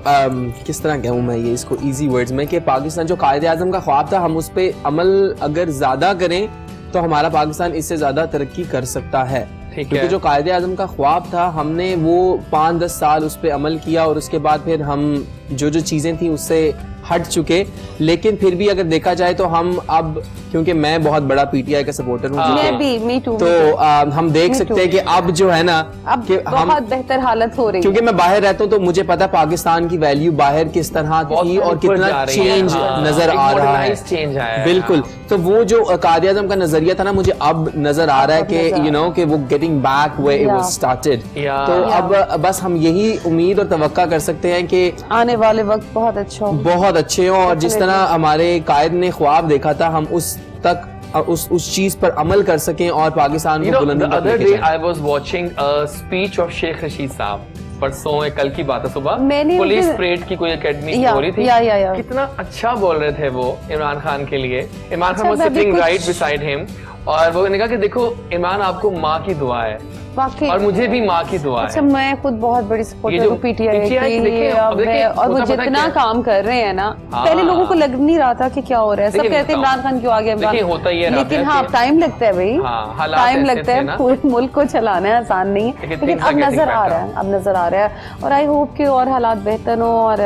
किस तरह कहूँ मैं ये इसको इजी वर्ड्स में, कि पाकिस्तान जो कायद आज़म का ख्वाब था, हम उस पर अमल अगर ज़्यादा करें तो हमारा पाकिस्तान इससे ज़्यादा तरक्की कर सकता है। ठीक क्योंकि है। जो कायद आज़म का ख्वाब था, हमने वो 5-10 साल उस पर अमल किया और उसके बाद फिर हम जो जो चीज़ें थी उससे हट चुके। लेकिन फिर भी अगर देखा जाए तो हम अब, क्योंकि मैं बहुत बड़ा पीटीआई का सपोर्टर हूँ, हाँ। मैं भी, मी टू। तो हम देख Me सकते too. हैं कि अब जो है ना, अब कि हम, बहुत बेहतर हालत हो रही है। क्योंकि मैं बाहर रहता हूँ तो मुझे पता है पाकिस्तान की वैल्यू बाहर किस तरह बहुत थी और ऊपर कितना जा रही है। चेंज हाँ, नजर एक आ रहा है। modernized change आया है। बिल्कुल। तो वो जो कायद आज़म का नजरिया था ना, मुझे अब नजर आ रहा है अब कि नजर यू नो कि वो getting back way it was started. Yeah. तो अब बस हम यही उम्मीद और तवक्का कर सकते हैं कि आने वाले वक्त बहुत अच्छा हो। बहुत अच्छे हों, और जिस तरह Definitely. हमारे कायद ने ख्वाब देखा था, हम उस तक उस चीज पर अमल कर सकें और पाकिस्तान You को know, बुलंदी the तक other लेके day जाएं। I was watching a speech of Sheikh Rashid साहब। परसों है, कल की बात है, सुबह मैंने पुलिस उनके- परेड की कोई एकेडमी या, हो रही थी। या। कितना अच्छा बोल रहे थे वो इमरान खान के लिए। इमरान खान अच्छा, was मैं भी sitting कुछ- right beside him, और वो ने कहा कि देखो इमरान, आपको माँ की दुआ है वाकई। और मुझे भी माँ की दुआ अच्छा, है। मैं खुद बहुत बड़ी ये सपोर्टर जो हूँ पीटीआई PTI की। देखिए, अब देखिए, और वो होता पता जितना क्या है? काम कर रहे हैं ना, हाँ। पहले लोगों को लग नहीं रहा था कि क्या हो रहा है। सब देखिए, कहते हैं इमरान खान क्यों आ गया, देखिए, होता ही है लेकिन राबिया हाँ कि- टाइम लगता है भाई। हाँ, हालात टाइम ऐसे लगता थे है, ना। पूरे मुल्क को चलाना है आसान नहीं है, लेकिन लेकिन things are अब getting नजर आ better. रहा है, अब नजर आ रहा है। और आई होप कि और हालात बेहतर हो, और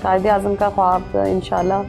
कायद आज़म का ख्वाब इंशाल्लाह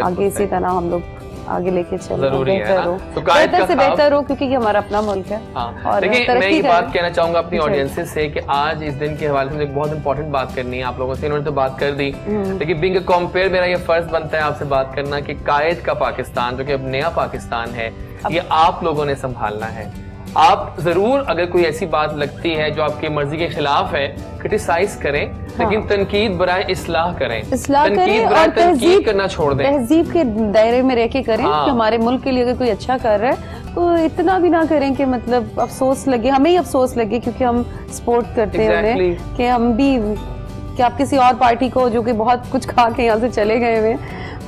आगे इसी तरह हम लोग आगे लेके चले, जरूरी है बेहतर ना? हो, तो कायद बेहतर का से ख्वाब- बेहतर हो, क्योंकि ये हमारा अपना मुल्क है। हाँ, और देखिए मैं तरक्की ये करें। बात कहना चाहूंगा अपनी जी। ऑडियंसेस से कि आज इस दिन के हवाले से मुझे एक बहुत इंपॉर्टेंट बात करनी है आप लोगों से। इन्होंने तो बात कर दी, लेकिन बीइंग अ कंपेयर मेरा ये फर्ज बनता है आपसे बात करना कि कायद का पाकिस्तान, जो कि अब नया पाकिस्तान है, ये आप लोगों ने संभालना है। आप जरूर, अगर कोई ऐसी बात लगती है जो आपकी मर्जी के खिलाफ है, क्रिटिसाइज करें, लेकिन तनकीद बराए इस्लाह करें। इस्लाह तनकीद करें बराए और तनकीद करना छोड़ दें। तहजीब के दायरे में रह के करें। हाँ। कि हमारे मुल्क के लिए अगर कोई अच्छा कर रहा है तो इतना भी ना करें कि मतलब अफसोस लगे, हमें ही अफसोस लगे, क्योंकि हम सपोर्ट करते हैं Exactly. उन्हें, कि हम भी, कि आप किसी और पार्टी को जो कि बहुत कुछ खा के यहाँ से चले गए हुए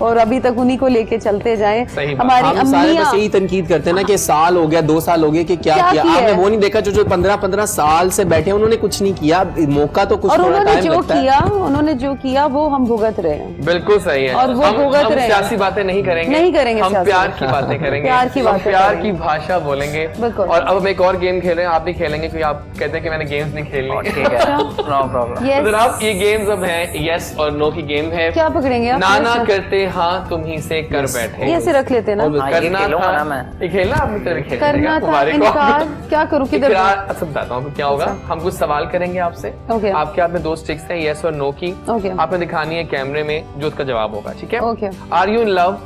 और अभी तक उन्हीं को लेके चलते जाएं। सही बात। हमारी हम सारे अम्मियाँ, बस यही तनकीद करते हैं ना कि साल हो गया, 2 साल हो गए कि क्या क्या किया। किया आपने है? वो नहीं देखा जो 15-15 साल से बैठे हैं, उन्होंने कुछ नहीं किया। मौका तो कुछ और थोड़ा उन्होंने टाइम जो लगता है। किया, उन्होंने जो किया वो हम भुगत रहे हैं। बिल्कुल सही है। और वो हम भुगत रहे हैं। सियासी बातें नहीं करेंगे, नहीं करेंगे हम सियासी प्यार बातें। की बातें करेंगे, प्यार की हम बातें प्यार करेंगे। की भाषा बोलेंगे। बिल्कुल। और अब हम एक और गेम खेल रहे हैं, आप भी खेलेंगे, क्योंकि आप कहते हैं कि मैंने गेम्स नहीं खेलनी। ठीक है, नो प्रॉब्लम। Yes. तो जनाब ये गेम्स अब हैं यस और नो की गेम है। क्या पकड़ेंगे आप? नाना करते हाँ तुम ही से कर बैठे। ये ऐसे रख लेते हैं ना। हाँ, ये खेलूंगा ना मैं। ये खेलना आपने तरह खेल करना था इनकार, क्या करूँ, किधर इकरार। अच्छा बताता हूँ आपको क्या होगा। हम कुछ सवाल करेंगे आपसे, Okay. आपके हाथ में 2 स्टिक्स हैं, यस और नो की। Okay. आपने दिखानी है कैमरे में जो उसका जवाब होगा, ठीक है? Okay. Are you in love?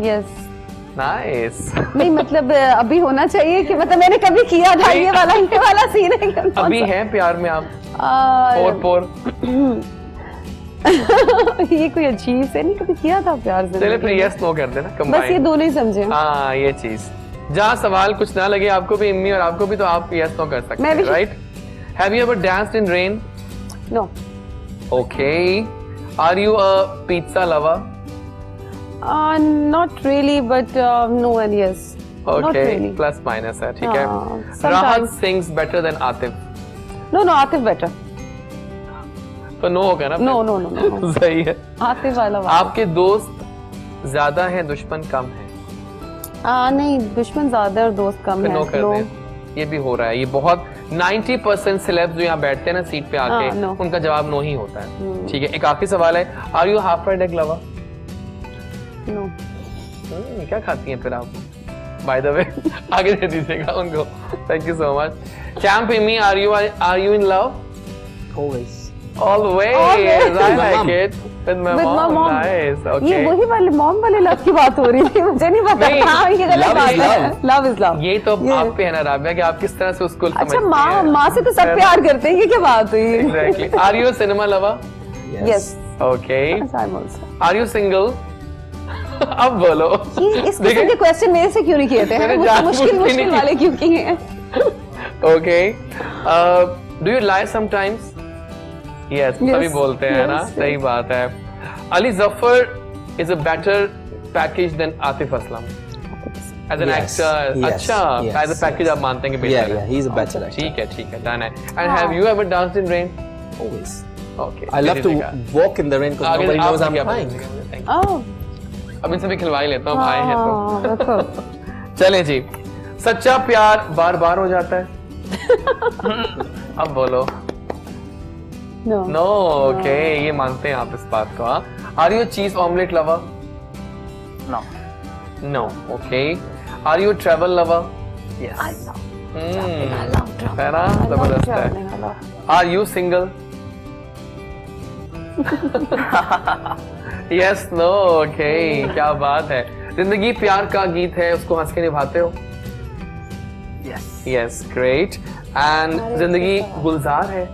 Yes. Nice. नहीं मतलब अभी होना चाहिए कि मतलब मैंने कभी किया था, ये वाला सीन है कि अभी हैं प्यार में आप? और पोर ये कोई अजीब से नहीं कभी किया था प्यार से। चले फिर यस नो कर देना बस ये कंबाइन। दोनों ही समझे। हाँ ये चीज जहाँ सवाल कुछ ना लगे आपको भी इम्मी और आपको भी, तो आप यस नो कर सकते मैं हैं, भी- right? Have you ever danced in rain? No. Okay. Are you a pizza lover? Not really but no and yes. Not okay, really. Plus minus है, ठीक है। sometimes. Rahat sings better than Atif? No no, Atif better. तो no होगा ना? No no no no, सही है। आतिफ वाला आपके दोस्त ज्यादा है, दुश्मन कम है? नहीं, दुश्मन ज्यादा और दोस्त कम फिर है। नो कर No. दें। ये भी हो रहा है, ये बहुत 90% सेलेब्स जो यहाँ बैठते हैं ना सीट पे आके, हाँ, no. उनका जवाब नो ही होता है। ठीक है, एक आखिरी सवाल है, are you half fried egg lover? No. क्या खाती हैं फिर आप? बाय द वे आगे दे दीजिएगा उनको। Thank you so much. Champ Immi, are you in love? Always. Always. Always. I With my like mom. it. With my With my mom. mom. Nice. ये Okay. वही वाले मॉम वाले लव की बात हो रही थी, मुझे नहीं पता। नहीं, हाँ, ये गलत love बात is है। love. Love is love. ये तो आप पे है ना राबिया कि आप किस तरह से उसको समझती अच्छा, हैं। माँ से तो सब प्यार करते हैं, ये क्या बात हुई? Exactly. Are you a cinema lover? Yes, Okay. I am also. Are you single? अब बोलो। इस किस्म के क्वेश्चन मेरे से क्यों नहीं किए थे? मैंने मुझे जानबूझ के मुश्किल नहीं किए। वाले क्यों किए हैं? Okay. Do you lie sometimes? Yes. सभी बोलते हैं ना, yes, सही बात है। Ali Zafar is a better package than Atif Aslam. As an Yes, actor, yes, अच्छा, yes, as a package yes. आप मानते हैं कि Yeah, better yeah, है। he's a better actor. ठीक है, done है। And have you ever danced in rain? Always. Okay. I love to walk in the rain because आगे nobody knows आप I'm क्या crying. बोलेंगे? ओह, अब इनसे भी खिलवा ही लेता हूँ, भाई है तो। हाँ, बिल्कुल। चलें जी, सच्चा प्यार बार बार हो जाता है? अब बोलो। No. नो, ओके, ये मानते हैं आप इस बात को। Are you cheese omelette lover? No. No, okay. Are you travel lover? Yes. है ना, जबरदस्त है। Are you single? Yes, no, okay, क्या बात है। जिंदगी प्यार का गीत है, उसको हंस के निभाते हो? यस। Yes, great. एंड जिंदगी गुलजार है?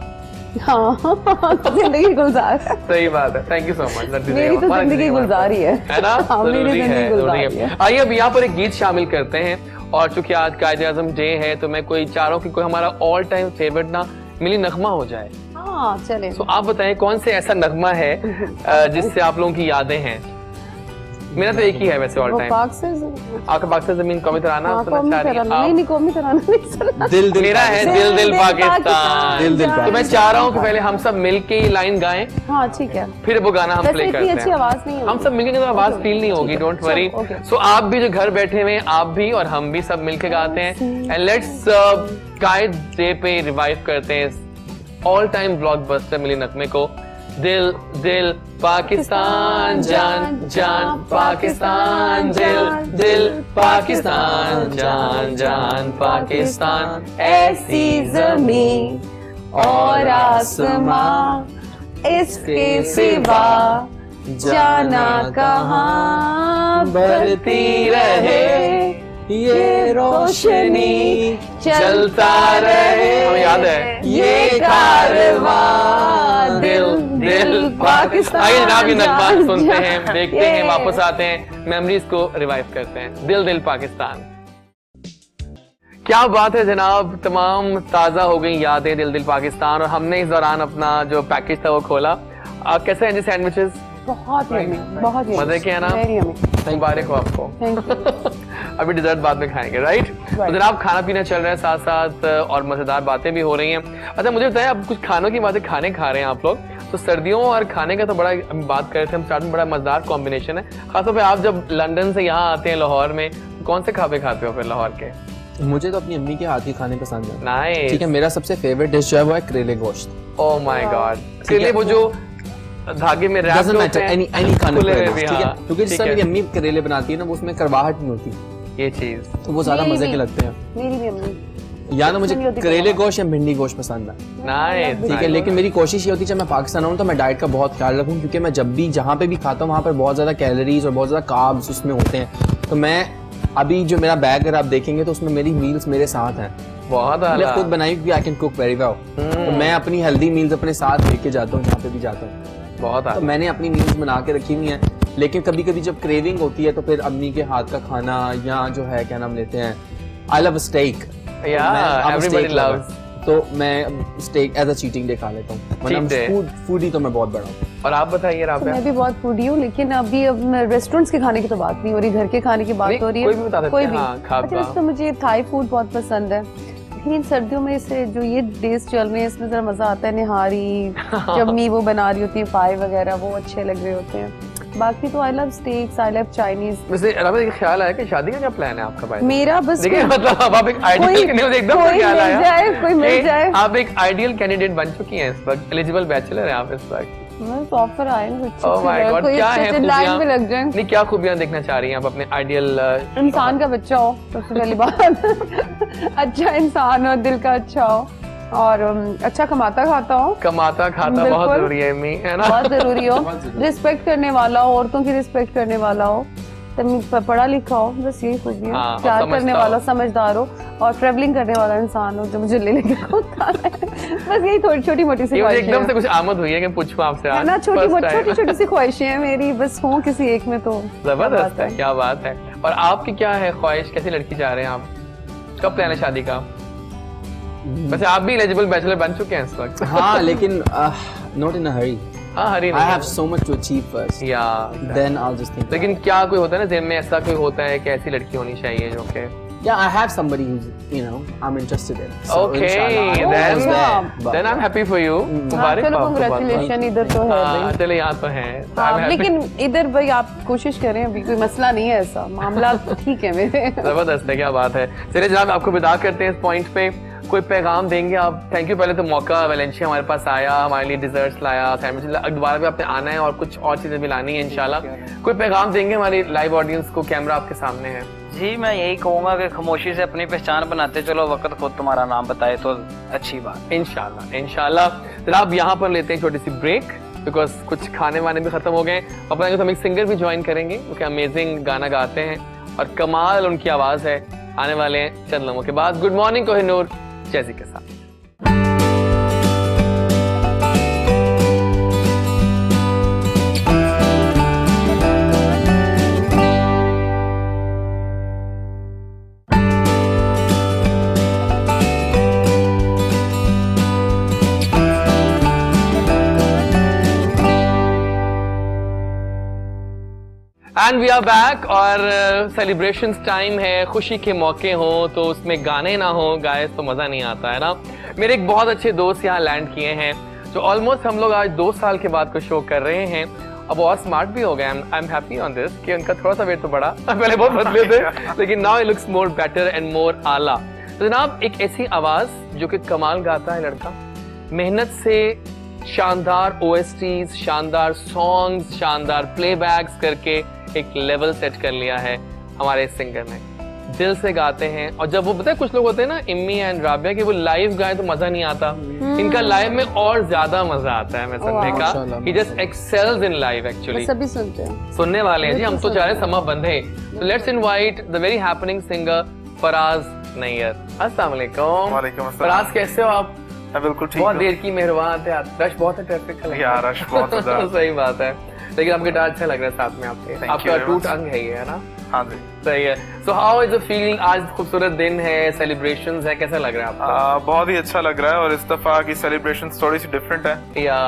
हाँ, जिंदगी गुलजार है। सही बात है, थैंक यू सो मच। मेरी तो जिंदगी गुलजार ही है। है ना, हाँ, मेरी जरूरी जिंदगी है, गुलजार जरूरी ही है। है। आइए अब यहाँ पर एक गीत शामिल करते हैं, और चूंकि आज कायद-ए-आज़म डे है तो मैं कोई चाह रहा हूँ कि कोई हमारा ऑल टाइम फेवरेट ना मिली नगमा हो जाए। हाँ, चले। तो आप बताएं कौन से ऐसा नगमा है जिससे आप लोगों की यादें हैं? मेरा तो एक ही है वैसे ऑल वो टाइम। पाक से आपका पाक से जमीन कौमी तराना हाँ, सुनना कौमी चाह रही तराना हैं नहीं, आप? नहीं, कौमी तराना नहीं सुना। दिल दिल मेरा है पाकिस्तान। दिल दिल पाकिस्तान। दिल दिल तो मैं पाकिस्तान। चाह रहा हूँ कि पहले हम सब मिलके ये लाइन गाएं, हाँ, ठीक है। फिर वो गाना हम वैसे प्ले इतनी करते अच्छी हैं। आवाज नहीं हम होगी। सब मिलके तो आवाज Okay, फील नहीं होगी, ठीक है। Don't worry. चलो, okay. सो आप भी जो घर बैठे हुए हैं, आप भी और हम भी सब मिलके गाते हैं। एंड लेट्स कायद डे पे रिवाइव करते हैं ऑल टाइम ब्लॉकबस्टर मिली नगमे को। दिल दिल पाकिस्तान, जान जान पाकिस्तान, दिल दिल पाकिस्तान, जान जान पाकिस्तान। ऐसी जमीन और आसमां, इसके सिवा जाना कहाँ, बढ़ती रहे ये रोशनी, चलता रहे। हमें याद है ये कारवां, दिल दिल पाकिस्तान। आइए जनाब ये नगमा जान, सुनते जान, हैं, देखते हैं, ये। वापस आते हैं, मेमोरीज को रिवाइव करते हैं। दिल दिल पाकिस्तान। क्या बात है जनाब, तमाम ताज़ा हो गई यादें दिल दिल पाकिस्तान। और हमने इस दौरान अपना जो पैकेज था वो खोला। कैसे हैं जी सैंडविचेस? बहुत यम्मी, बहुत यम्मी। मजे के हैं ना? Very yummy. मुबारक हो आपको। Thank you. अभी डिजर्ट बाद में खाएंगे, राइट? तो जनाब खाना पीना चल रहा है साथ साथ, और मजेदार बातें भी हो रही हैं। अच्छा मुझे बताएं, अब कुछ खानों की बातें खाने खा रहे हैं आप लोग, तो सर्दियों और खाने का तो बड़ा हम बात कर रहे थे, हम स्टार्ट में बड़ा मजेदार कॉम्बिनेशन है। खासतौर पे आप जब लंदन से यहाँ आते हैं लाहौर में, कौन से खाने खाते हो फिर लाहौर के? मुझे तो अपनी अम्मी के हाथ के खाने पसंद है। नाइस। ठीक है, मेरा सबसे फेवरेट डिश जो है वो है करेले गोश्त। ओह माय गॉड, करेले वो जो धागे में rap Doesn't matter, any kind of खुले करेले, भी, ठीक है, हाँ, क्योंकि जिस ठीक तरह है। मेरी अम्मी करेले बनाती है ना, वो उसमें करवाहट नहीं होती, ये चीज तो वो ज्यादा मेरी मजे भी। के लगते हैं। मेरी भी अम्मी। या ना मुझे नहीं होती करेले करवाहट। गोश्त या भिंडी गोश्त पसंद है, नाइस। ठीक है। लेकिन मेरी कोशिश ये होती है जब मैं पाकिस्तान आऊँ तो मैं डाइट का बहुत ख्याल रखूँ, क्योंकि मैं जब भी जहाँ पे भी खाता हूँ वहाँ पर बहुत ज़्यादा कैलोरीज और बहुत ज़्यादा कार्ब्स उसमें होते हैं। तो मैं अभी जो मेरा बैग अगर आप देखेंगे तो उसमें मेरी मील्स मेरे साथ हैं। बहुत मैंने आला। खुद बनाई क्योंकि I can cook very well, तो मैं अपनी हेल्दी मील्स अपने साथ लेके जाता हूँ जहाँ पे भी जाता हूँ। बहुत तो आला। मैंने अपनी मील्स बना के रखी हुई हैं लेकिन कभी कभी जब क्रेविंग होती है तो फिर अम्मी के हाथ का खाना या जो है क्या नाम लेते हैं, I love steak, everybody loves, तो मैं steak as a cheating day खा लेता हूँ, वरना फूडी तो मैं बहुत बड़ा हूँ। और आप बताइए तो राबिया? मैं भी बहुत फूडी हूँ, लेकिन अभी अब रेस्टोरेंट्स के खाने की तो बात नहीं हो रही, घर के खाने की बात हो रही है। कोई भी बता सकते कोई हैं, भी। हाँ, खाब अच्छा, का। वैसे तो मुझे थाई फूड बहुत पसंद है, लेकिन इन सर्दियों में इसे जो ये डेज चल रहे हैं इसमें जरा मजा आता है। निहारी, जम्मी वो बना रही होती है, पाई वगैरह वो अच्छे लग रहे होते हैं। बाकी तो I love stakes, I love Chinese. वैसे राबिया ये ख्याल आया कि शादी का क्या प्लान है आपका भाई? मेरा बस देखिए मतलब अब आप एक आइडियल एकदम से ख्याल आया, कोई मिल जाए। आप एक आइडियल कैंडिडेट बन चुकी हैं इस वक्त, एलिजिबल बैचलर हैं आप इस वक्त। बस ऑफर आए ना कुछ ओह माय गॉड, क्या है लाइन में खूबियां? लग जाए। नहीं, क्या खूबियां देखना चाह रही हैं आप अपने आइडियल? इंसान का बच्चा हो सबसे पहली बात। अच्छा इंसान हो, दिल का अच्छा हो, और अच्छा कमाता खाता हो। कमाता खाता बहुत बिल्कुल। जरूरी है मी, है ना? बहुत जरूरी हो, रिस्पेक्ट करने वाला हो, औरतों की रिस्पेक्ट करने वाला हो, पढ़ा लिखा हो, बस यही खूबी हाँ, है। और प्यार करने समझता वाला, हो। समझदार हो, और ट्रेवलिंग करने वाला इंसान हो जो मुझे ले लेके घूमता है। बस यही थोड़ी छोटी मोटी सी ये मुझे ख्वाहिशें एकदम से हैं। कुछ आमद हुई है कि पूछूं आपसे है आज ना, छोटी first time। छोटी सी ख्वाहिशें हैं मेरी, बस हूँ किसी एक में तो जबरदस्त है, क्या बात है। और आपकी क्या है ख्वाहिश, कैसी लड़की चाह रहे हैं आप? कब प्लान है शादी का? वैसे आप भी एलिजिबल बैचलर बन चुके हैं इस वक्त। हाँ लेकिन नॉट इन अ हरी, हाँ, hurry I have so much to achieve first, yeah then I will just think. लेकिन क्या कोई होता है ना, ज़हन में ऐसा कोई होता है कि ऐसी लड़की होनी चाहिए जो कि Yeah, I have somebody who's, you know, I'm interested in. So, Okay, inshallah, I'm almost there, but- then I'm happy for you। हाँ, मुबारक चलो हो आपको बहुत बहुत। कांग्रेचुलेशन, इधर तो है हाँ, भाई। चलो यहाँ तो है, तो I'm हाँ, happy। लेकिन इधर भाई आप कोशिश करें, अभी कोई मसला नहीं है, ऐसा मामला ठीक है मेरे। जबरदस्त है, क्या बात है। चलिए जनाब, आपको विदा करते हैं इस पॉइंट पे। कोई पैगाम देंगे आप? थैंक यू, पहले तो मौका वेलेंशिया हमारे पास आया, हमारे लिए डिजर्ट्स लाया, सैंडविच, दोबारा भी आपने आना है और कुछ और चीजें भी लानी है इंशाल्लाह। कोई पैगाम देंगे हमारी लाइव ऑडियंस को? कैमरा आपके सामने है। जी, मैं यही कहूँगा कि खामोशी से अपनी पहचान बनाते चलो, वक्त खुद तुम्हारा नाम बताए तो अच्छी बात। इंशाल्लाह इंशाल्लाह। जनाब यहाँ पर लेते हैं छोटी सी ब्रेक, बिकॉज कुछ खाने वाने भी खत्म हो गए। अपना तो हम एक सिंगर भी ज्वाइन करेंगे क्योंकि अमेजिंग गाना गाते हैं और कमाल उनकी आवाज है। आने वाले हैं चंद लम्हों के बाद। गुड मॉर्निंग कोहिनूर जैजी के साथ। And we are back. और सेलिब्रेशन टाइम है, खुशी के मौके हो तो उसमें गाने ना हो गाए तो मज़ा नहीं आता है ना। मेरे एक बहुत अच्छे दोस्त यहाँ लैंड किए हैं जो ऑलमोस्ट हम लोग आज 2 साल के बाद को शो कर रहे हैं। अब और स्मार्ट भी हो गए। I am happy on this कि उनका थोड़ा सा वेट तो बढ़ा, पहले बहुत बदले थे लेकिन now it looks more better and more आला। तो जनाब, एक ऐसी आवाज़ जो कि कमाल गाता है लड़का, मेहनत से शानदार OSTs, शानदार सॉन्ग्स, शानदार प्लेबैक्स करके एक लेवल सेट कर लिया है हमारे सिंगर ने। दिल से गाते हैं और जब वो पता है कुछ लोग होते हैं ना, इम्मी एंड राबिया, कि वो लाइव गाए तो मजा नहीं आता, इनका लाइव में और ज्यादा मजा आता है। मैं सुनने का, he just excels in live actually। सभी सुनते हैं, सुनने वाले हैं जी, हम तो चाह रहे हैं समा बंधे। So let's invite the very happening singer Faraz Nayyar. अस्सलाम वालेकुम। वालेकुम अस्सलाम। फराज कैसे हो आप? मैं बिल्कुल ठीक बहुत हूँ। देर की मेहरबान थे, रश बहुत है ट्रैफिक का। यार, रश बहुत ज़्यादा। सही बात है, लेकिन आपके गिटार अच्छा लग रहा है साथ में आपके। Thank you आपका very टूट much। अंग है ये, है ना? हाँ जी। सही है। So how is the feeling? आज खूबसूरत दिन है, सेलिब्रेशंस है, कैसा लग रहा है आपको? बहुत ही अच्छा लग रहा है और इस दफा की सेलिब्रेशन थोड़ी सी डिफरेंट है या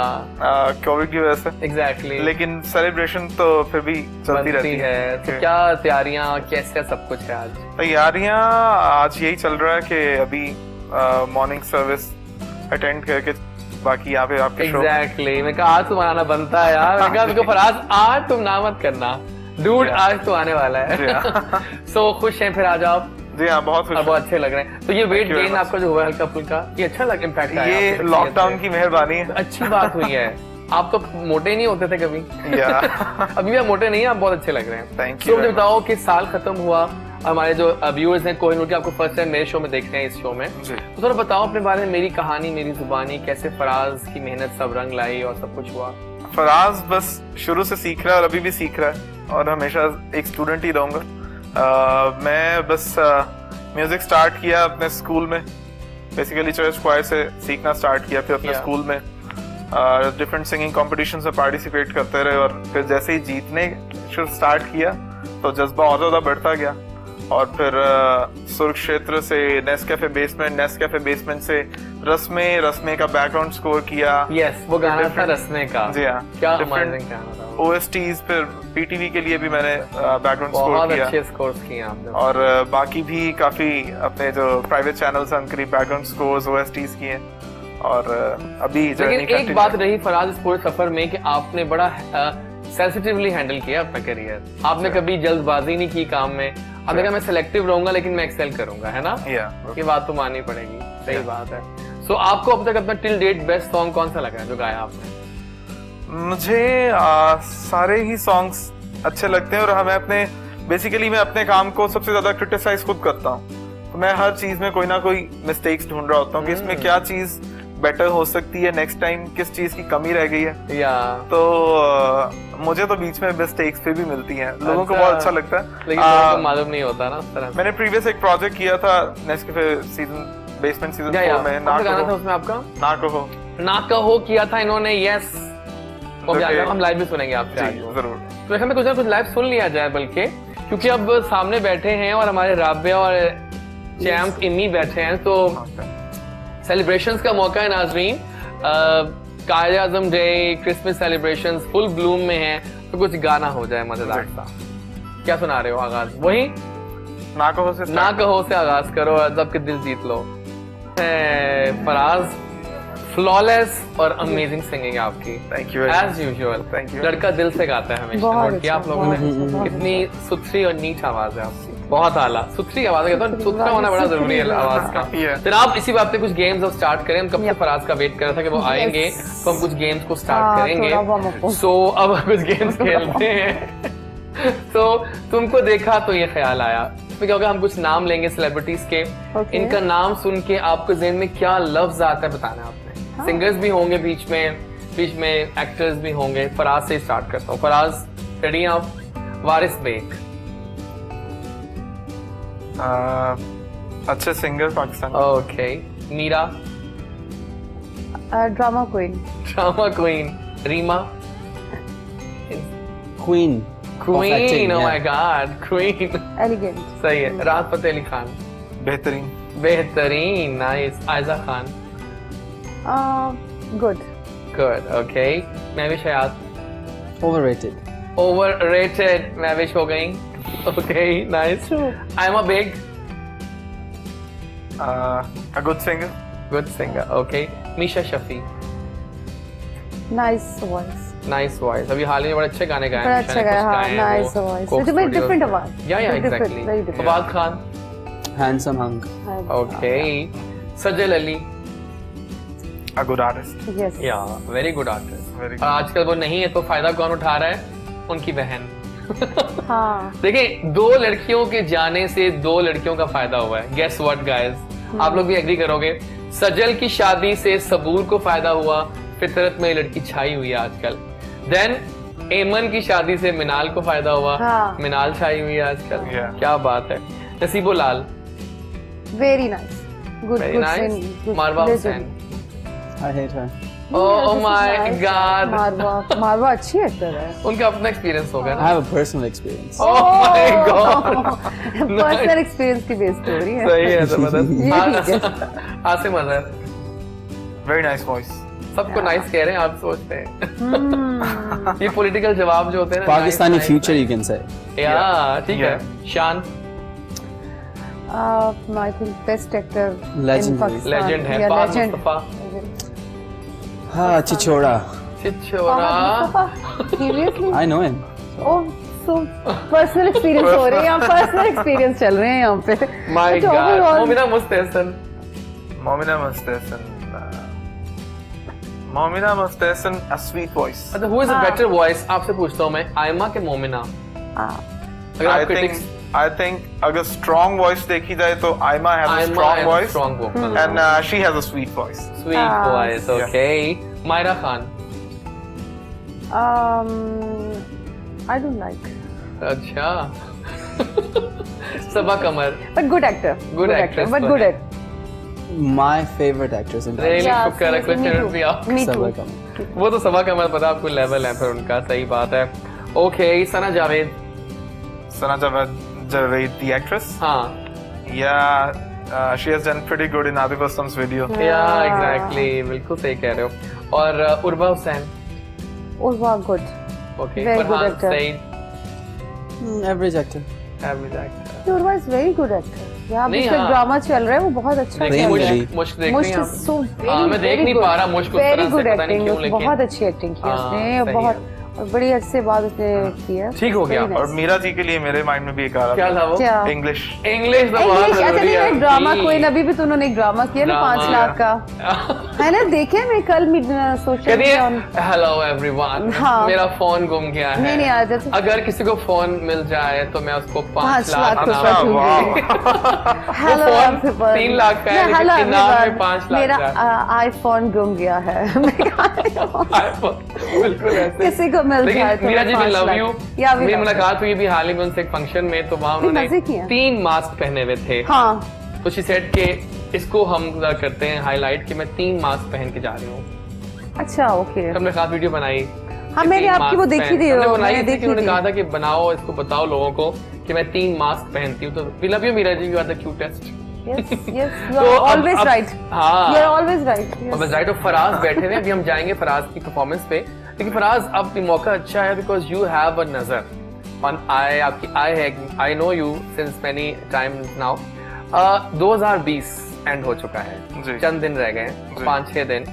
कोविड की वजह से, एग्जैक्टली, लेकिन सेलिब्रेशन तो फिर भी चलती रहती है। तो क्या तैयारियां, कैसे सब कुछ है आज? तैयारियां आज यही चल रहा है कि अभी मॉर्निंग सर्विस अटेंड करके बाकी यहाँ पे आपके शो। एग्जैक्टली, मैं कहा आज तो मनाना बनता है यार। मैं कहा उसको फराज आज तुम ना मत करना डूड, आज तो आने वाला है। सो खुश हैं फिर आज आप? जी हाँ, बहुत खुश अब हूँ। अच्छे लग रहे हैं। तो ये weight Thank you very gain much। आपका जो हुआ है हल्का फुल्का, ये अच्छा लग इम्पैक्ट आया ये आपकी लॉकडाउन शख्सियत की मेहरबानी है। पे? अच्छी बात हुई है। आप तो मोटे नहीं होते थे कभी। या अभी भी आप मोटे नहीं हैं, आप बहुत अच्छे लग रहे हैं। Thank you तो मुझे very बताओ कि साल खत्म हुआ, हमारे जो व्यूअर्स हैं कोहिनूर के आपको फर्स्ट टाइम मेरे शो में देख रहे हैं, इस शो में, जी। तो थोड़ा बताओ अपने बारे में, मेरी कहानी, मेरी जुबानी, कैसे फराज की मेहनत सब रंग लाई और सब कुछ हुआ। फराज बस शुरू से सीख रहा है और अभी भी सीख रहा है और हमेशा एक स्टूडेंट ही रहूंगा। मैं बस म्यूजिक स्टार्ट किया अपने स्कूल में, बेसिकली चर्च क्वायर से सीखना स्टार्ट किया, फिर अपने Yeah. स्कूल में डिफरेंट सिंगिंग कॉम्पिटिशन्स में पार्टिसिपेट करते रहे, और फिर जैसे ही जीतने स्टार्ट किया तो जज्बा और ज़्यादा बढ़ता गया। और फिर सुर क्षेत्र से नेस्कैफे बेसमेंट से रस्मे का बैकग्राउंड स्कोर किया। यस, वो गाना था रस्मे का। जी हाँ, क्या डिफरेंट amazing गाना था। OSTs, फिर PTV के लिए भी मैंने बैकग्राउंड स्कोर बहुत किया। अच्छे स्कोर्स किए आपने। और बाकी भी काफी अपने जो प्राइवेट चैनल्स हैं उनके बैकग्राउंड स्कोर्स OSTs किए। और अभी लेकिन एक बात रही फराज इस पूरे सफर में कि आपने बड़ा सेंसिटिवली हैंडल किया अपना करियर। आपने कभी जल्दबाजी नहीं की काम में। आपने कहा मैं सिलेक्टिव रहूंगा लेकिन मैं एक्सेल करूंगा, है ना? ये बात तो माननी पड़ेगी। सही बात है। सो आपको अब तक अपना टिल डेट बेस्ट सॉन्ग कौन सा लगा है जो गाया आपने? मुझे सारे ही सॉन्ग्स अच्छे लगते हैं, और मैं मैं अपने काम को सबसे ज्यादा क्रिटिसाइज खुद करता हूँ। तो मैं हर चीज में कोई ना कोई मिस्टेक्स ढूंढ रहा होता हूँ कि इसमें क्या चीज बेटर हो सकती है, नेक्स्ट टाइम किस चीज की कमी रह गई है। या तो मुझे तो बीच में मिस्टेक्स फिर भी मिलती हैं, लोगों को बहुत अच्छा लगता है, लेकिन लोगों को मालूम नहीं होता ना उस तरह से। मैंने प्रीवियस एक प्रोजेक्ट किया था नेस्कैफे बेसमेंट सीजन 4 में। गाना था उसमें आपका ना कहो किया था इन्होंने। यस, हम लाइव भी सुनेंगे आपसे आज। जरूर। तो हमें कुछ ना कुछ लाइव सुन लिया जाए, बल्कि क्योंकि अब सामने बैठे हैं और हमारे राबिया और चैम्प इमी बैठे हैं, तो सेलिब्रेशंस का मौका है नाजरीन। Quaid Azam day, Christmas celebrations full bloom में है, तो कुछ गाना हो जाए मजेदार सा। क्या सुना रहे हो आगाज? वही ना कहो से आगाज करो और सबके दिल जीत लो। फराज, फ्लॉलेस और अमेजिंग सिंगिंग है आपकी। Thank you as usual. Thank you. लड़का दिल से गाता है हमेशा। नोट किया आप लोगों ने? कितनी सुथरी और नीच आवाज है आपकी, बहुत आला सुथरी आवाज है। तो सुथरा होना बड़ा जरूरी है आवाज का। फिर आप इसी बात पे कुछ गेम्स अब स्टार्ट करें। हम कब से फराज का वेट कर रहा था कि वो आएंगे, तो हम कुछ गेम्स को स्टार्ट करेंगे। सो अब कुछ गेम्स खेलते हैं। तो तुमको देखा तो ये ख्याल आया क्या होगा, हम कुछ नाम लेंगे सेलिब्रिटीज के। इनका नाम सुन के आपको ज़हन में क्या लफ्ज आता है बताना है आपने। सिंगर्स भी होंगे बीच में एक्टर्स भी होंगे। फराज से स्टार्ट करता हूँ। फराज, रेडी आप? वारिस बेग। अच्छे singer Pakistan. Okay. Meera. Drama queen. Reema. Queen. Oh my god, queen. Elegant. सही है। राहत फतेह अली खान। बेहतरीन। Nice. Ayeza Khan. Good. Okay. Mahwish Hayat. Overrated. Mahwish हो गई। Okay, nice. Aima Baig. a good singer. Okay. Meesha Shafi. Nice voice. अभी हाल ही में बड़े अच्छे गाने गाए हैं। अच्छा गाया, हाँ, नाइस वॉइस। लिटिल डिफरेंट आवाज। या exactly. Fawad Khan. Handsome hunk. Okay. Sajal Ali. a good artist. Yes. या very good artist. Very good. आजकल वो नहीं है तो फायदा कौन उठा रहा है? उनकी बहन। हाँ। देखिए, 2 लड़कियों के जाने से 2 लड़कियों का फायदा हुआ है। गेस व्हाट गाइस, आप लोग भी एग्री करोगे। सजल की शादी से सबूर को फायदा हुआ, फितरत में लड़की छाई हुई है आजकल। देन एमन की शादी से मिनाल को फायदा हुआ, हाँ। मिनाल छाई हुई है आजकल। Yeah. क्या बात है। Naseebo Lal. Very nice. Very nice. Marwa Hussain. I hate her. Oh my god. Marwa अच्छी एक्टर है। उनका अपना एक्सपीरियंस होगा I ना। have a personal experience. Oh my God. Personal experience की बेस स्टोरी है। सही है, जबरदस्त। ये ठीक है। Asim Azhar. Very nice voice. सबको नाइस कह रहे हैं, आप सोचते हैं। ये पॉलिटिकल जवाब जो होते हैं ना, Pakistani nice, future you can say. या ठीक है। शान। I think best actor in Legendary. Pakistan. Legend है। Yeah, पाक legend. मुस्तफा। हाँ, चिचोड़ा. चिचोरा। Seriously? I know him. Oh, so personal experience हो रहे हैं यहाँ, personal experience चल रहे हैं यहाँ पे। My But God. overall- Momina Mustehsan. Momina Mustehsan, a sweet voice. अच्छा, who is a better voice? आपसे पूछता हूँ मैं, आयमा के मोमिना? अगर आप क्रिटिक्स I think अगर strong voice देखी जाए तो Aima has a strong voice strong vocal, and she has a sweet voice. Sweet voice. Okay. Mayra Khan. I don't like. अच्छा। सबा कमर। But good actor. Good actress But तो good है। at. My favorite actress in Really? Yeah, शुक्र है, seriously, question भी आओ। me Sabah too. Kamal. वो तो सबा कमल पता आपको लेवल है फिर उनका, सही बात है। Okay, Sana Javed. Sana Javed, the actress. हाँ, Yeah, she has done pretty good in Atif Aslam's video. या एग्जैक्टली, बिल्कुल सही कह रहे हो। और उर्वा हुसैन। Urva, good. ओके, Very good Farhan actor. Saeed. Average actor. Average actor. Urva is very good actor. यहाँ नहीं, पे हाँ। ड्रामा चल रहा है, वो बहुत अच्छा देखिए Prem कर रहा है। Giri. मुश्क देख मुश्क रही हैं is आप? so हाँ, मैं देख नहीं पा रहा मुश्क उस वेरी तरह से, गुड पता नहीं एक्टिंग, क्यों, लेकिन बहुत अच्छी एक्टिंग की हाँ, उसने, सही बहुत है। और बड़ी अच्छे बाद उसने की है। ठीक हो गया। Very nice. और मीरा जी के लिए मेरे माइंड में भी एक आ क्या रहा था वो? क्या? था इंग्लिश। इंग्लिश तो बहुत इंग्लिश, अच्छा जरूरी नहीं, है। एक ड्रामा कोई अभी भी तो उन्होंने एक ड्रामा किया ना ड्रामा। 5 लाख का, है ना? देखे मैं कल सोशल कहती मीडिया है हेलो एवरीवन, हाँ। मेरा फोन गुम गया है। नहीं, नहीं, आज जैसे- अगर किसी को फोन मिल जाए तो मैं उसको 5 5 लाख लाख इनाम अच्छा, रुपए वाह। दूंगी। वो फोन 3 लाख का है, लेकिन इनाम में 5 लाख मेरा का है। आईफोन गुम गया है। बिल्कुल ऐसे। किसी को मिल जाए लेकिन तो मीरा जी, मैं 5 लव लाख। यू। या भी मेरी love you। मुलाकात हुई भी हाल ही में उनसे एक फंक्शन में, तो वहाँ मजे उन्होंने किए। 3 मास्क पहने हुए थे। हाँ, तो शी सेड के इसको हम करते हैं हाईलाइट कि मैं 3 मास्क पहन के जा रही हूँ। अच्छा, ओके। हमने खास वीडियो बनाई। हाँ, कि मैंने 3 आपकी वो मास्क देखी पहन- थी, हमने वो बनाई मैंने थी देखी कि उन्होंने थी। कहा था कि बनाओ, इसको बताओ लोगों को कि मैं 3 मास्क पहनती हूँ। तो we love you Meera ji, you are the cutest. Yes, yes, you तो are अब- always अब- right. हाँ। You are always right. Yes. अब राइट ऑफ फराज बैठे हुए, अभी हम जाएंगे फराज की परफॉर्मेंस पे। लेकिन फराज, अब भी मौका अच्छा है बिकॉज यू हैव अ नजर ऑन आई, आपकी आई है। I know you since many times now. 2020 and हो चुका है, जी। चंद दिन रह गए हैं, जी। 5-6 दिन।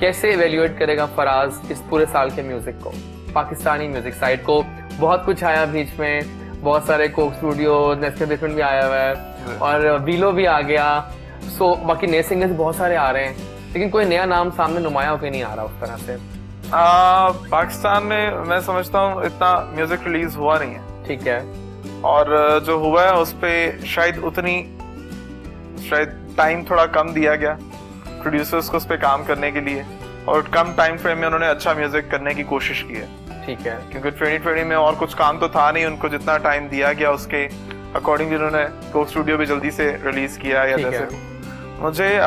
कैसे इवेल्युएट करेगा फराज इस पूरे साल के म्यूजिक को, पाकिस्तानी म्यूजिक साइड को? बहुत कुछ आया बीच में, बहुत सारे कोक स्टूडियो, नेस्के बेसमेंट भी आया हुआ है और वीलो भी आ गया। सो बाकी नए सिंगर्स बहुत सारे आ रहे हैं, लेकिन कोई नया नाम सामने नुमाया होकर नहीं आ रहा उस तरह से। पाकिस्तान में मैं समझता हूँ इतना म्यूजिक रिलीज हुआ नहीं है, ठीक है। और जो हुआ है उस पे शायद टाइम थोड़ा कम दिया गया प्रोड्यूसर्स को उस पे काम करने के लिए, और कम टाइम फ्रेम में उन्होंने अच्छा म्यूजिक करने की कोशिश की है। ठीक है। क्योंकि 2020 में और कुछ काम तो था नहीं, उनको जितना टाइम दिया गया उसके अकॉर्डिंगली उन्होंने कोक स्टूडियो भी जल्दी से रिलीज किया। या ठीक जैसे है। मुझे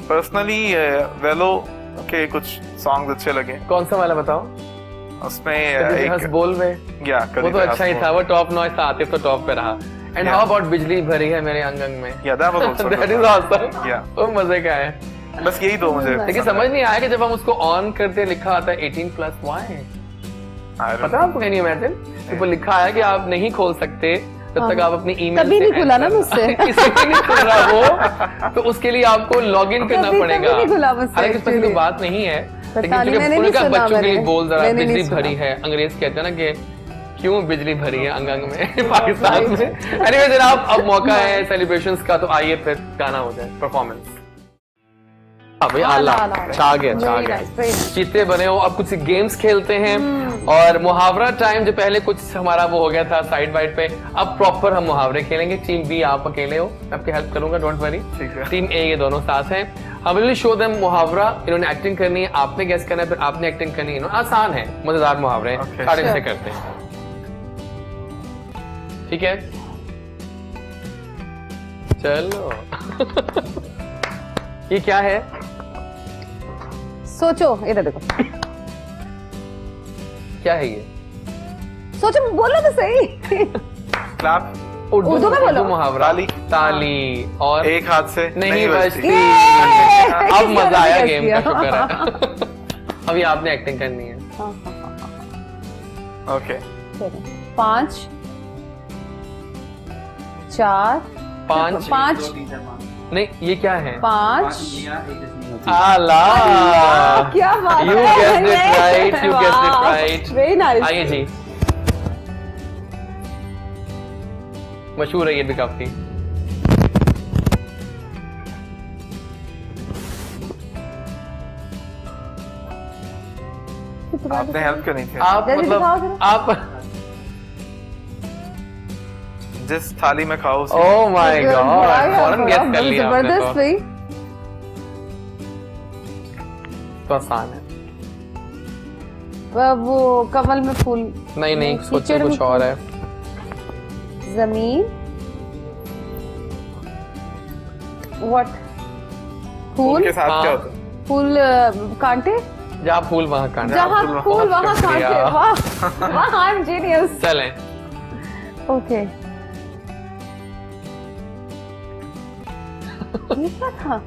पर्सनली वेलो के कुछ सॉन्ग्स अच्छे लगे। कौन सा वाला बताओ? उसमें कभी हंस एक बोल में वो तो अच्छा ही था, वो टॉप नॉइज था, आतिफ तो टॉप पे रहा। एंड हाउ अबाउट बिजली भरी है मेरे अंग अंग में? या that was also that is awesome. Yeah. वो मजे का है। बस यही दो मुझे लेकिन समझ नहीं आया कि जब हम उसको ऑन करते लिखा आता है 18+ व्हाई? पता है आपको? Can you imagine? वो लिखा है कि आप नहीं खोल सकते जब तक आप अपनी ईमेल कभी नहीं खुला ना मुझसे। इसलिए नहीं खुल रहा वो, तो उसके लिए आपको लॉग इन करना कभी पड़ेगा। नहीं खुला मुझसे हालांकि इस पर कोई actually। बात नहीं है, लेकिन नहीं, क्योंकि मैंने पूरे नहीं का सुना, बच्चों के लिए मैंने- बोल जरा मैंने नहीं बिजली सुना। भरी है। अंग्रेज कहते हैं ना कि क्यों बिजली भरी है अंग अंग में पाकिस्तान में। एनीवे जनाब, अब मौका है सेलिब्रेशंस का, तो आइए फिर गाना हो जाए, परफॉर्मेंस। अबे आला, छा गया, छा Very गया। nice, very nice. जीते बने हो। अब कुछ गेम्स खेलते हैं और मुहावरा टाइम, जो पहले कुछ हमारा वो हो गया था साइड बाइट पे, अब प्रॉपर हम मुहावरे खेलेंगे। टीम बी आप अकेले हो, मैं आपकी हेल्प करूंगा, डोंट वरी। ठीक है। टीम ए ये दोनों साथ हैं। हम विल शो देम मुहावरा, इन्होंने एक्टिंग करनी है, आपने गेस करना है, फिर आपने एक्टिंग करनी है। आसान है, मजेदार मुहावरे हैं। Okay. स्टार्टिंग से करते हैं, ठीक है? चलो ये क्या है? सोचो, इधर देखो। क्या है ये? सोचो, बोलो तो सही। क्लैप उर्दू में बोलो। मुहावरा। ताली। ताली। और एक हाथ से नहीं बजती। ये! अब मजा आया किसी गेम ने का, guess शुक्र किया। है। अभी आपने एक्टिंग करनी है। ओके। चलो, 5 4 5 नहीं, ये क्या है? 5 आला, क्या बात You है? guessed it right, you guessed it right. Very nice. आइए जी, मशहूर है ये भी काफी। आपने हेल्प करनी थी। आप जल्दी मतलब दिखाओ जरा। आप जिस थाली में खाओ उसी ओह माय गॉड, वाह, फौरन गेस कर बहुत लिया आपने जबरदस्त तो। भाई। तो आसान है। वो कमल में फूल, नहीं नहीं, सोचो कीचड़ कुछ में और है। जमीन, व्हाट? फूल के साथ हाँ। क्या होता है? फूल कांटे, जहाँ फूल वहाँ कांटे। जहाँ फूल वहाँ शुक्रिया। कांटे। वाह, आई एम जीनियस। चलें। ओके, ये क्या था?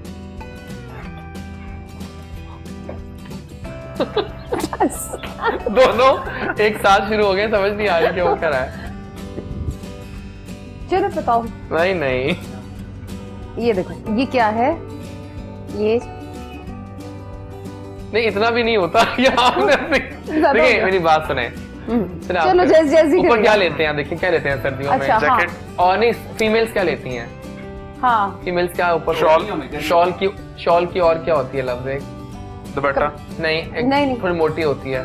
दोनों एक साथ शुरू हो गए, समझ नहीं आ रही क्या हो कर रहा है। चलो बताओ। नहीं नहीं, ये देखो, ये क्या है? ये नहीं इतना भी नहीं होता। ये आपने देखिए मेरी बात सुने। चलो चलो, जैसी ऊपर करिए। क्या लेते हैं देखिए, क्या लेते हैं सर्दियों में? अच्छा, हाँ। जैकेट। और नहीं, फीमेल्स क्या लेती हैं? हाँ, फीमेल्स क्या ऊपर? शॉल की और क्या होती है लफ्ज? एक दुपट्टा। नहीं, एक नहीं। थोड़ी मोटी होती है।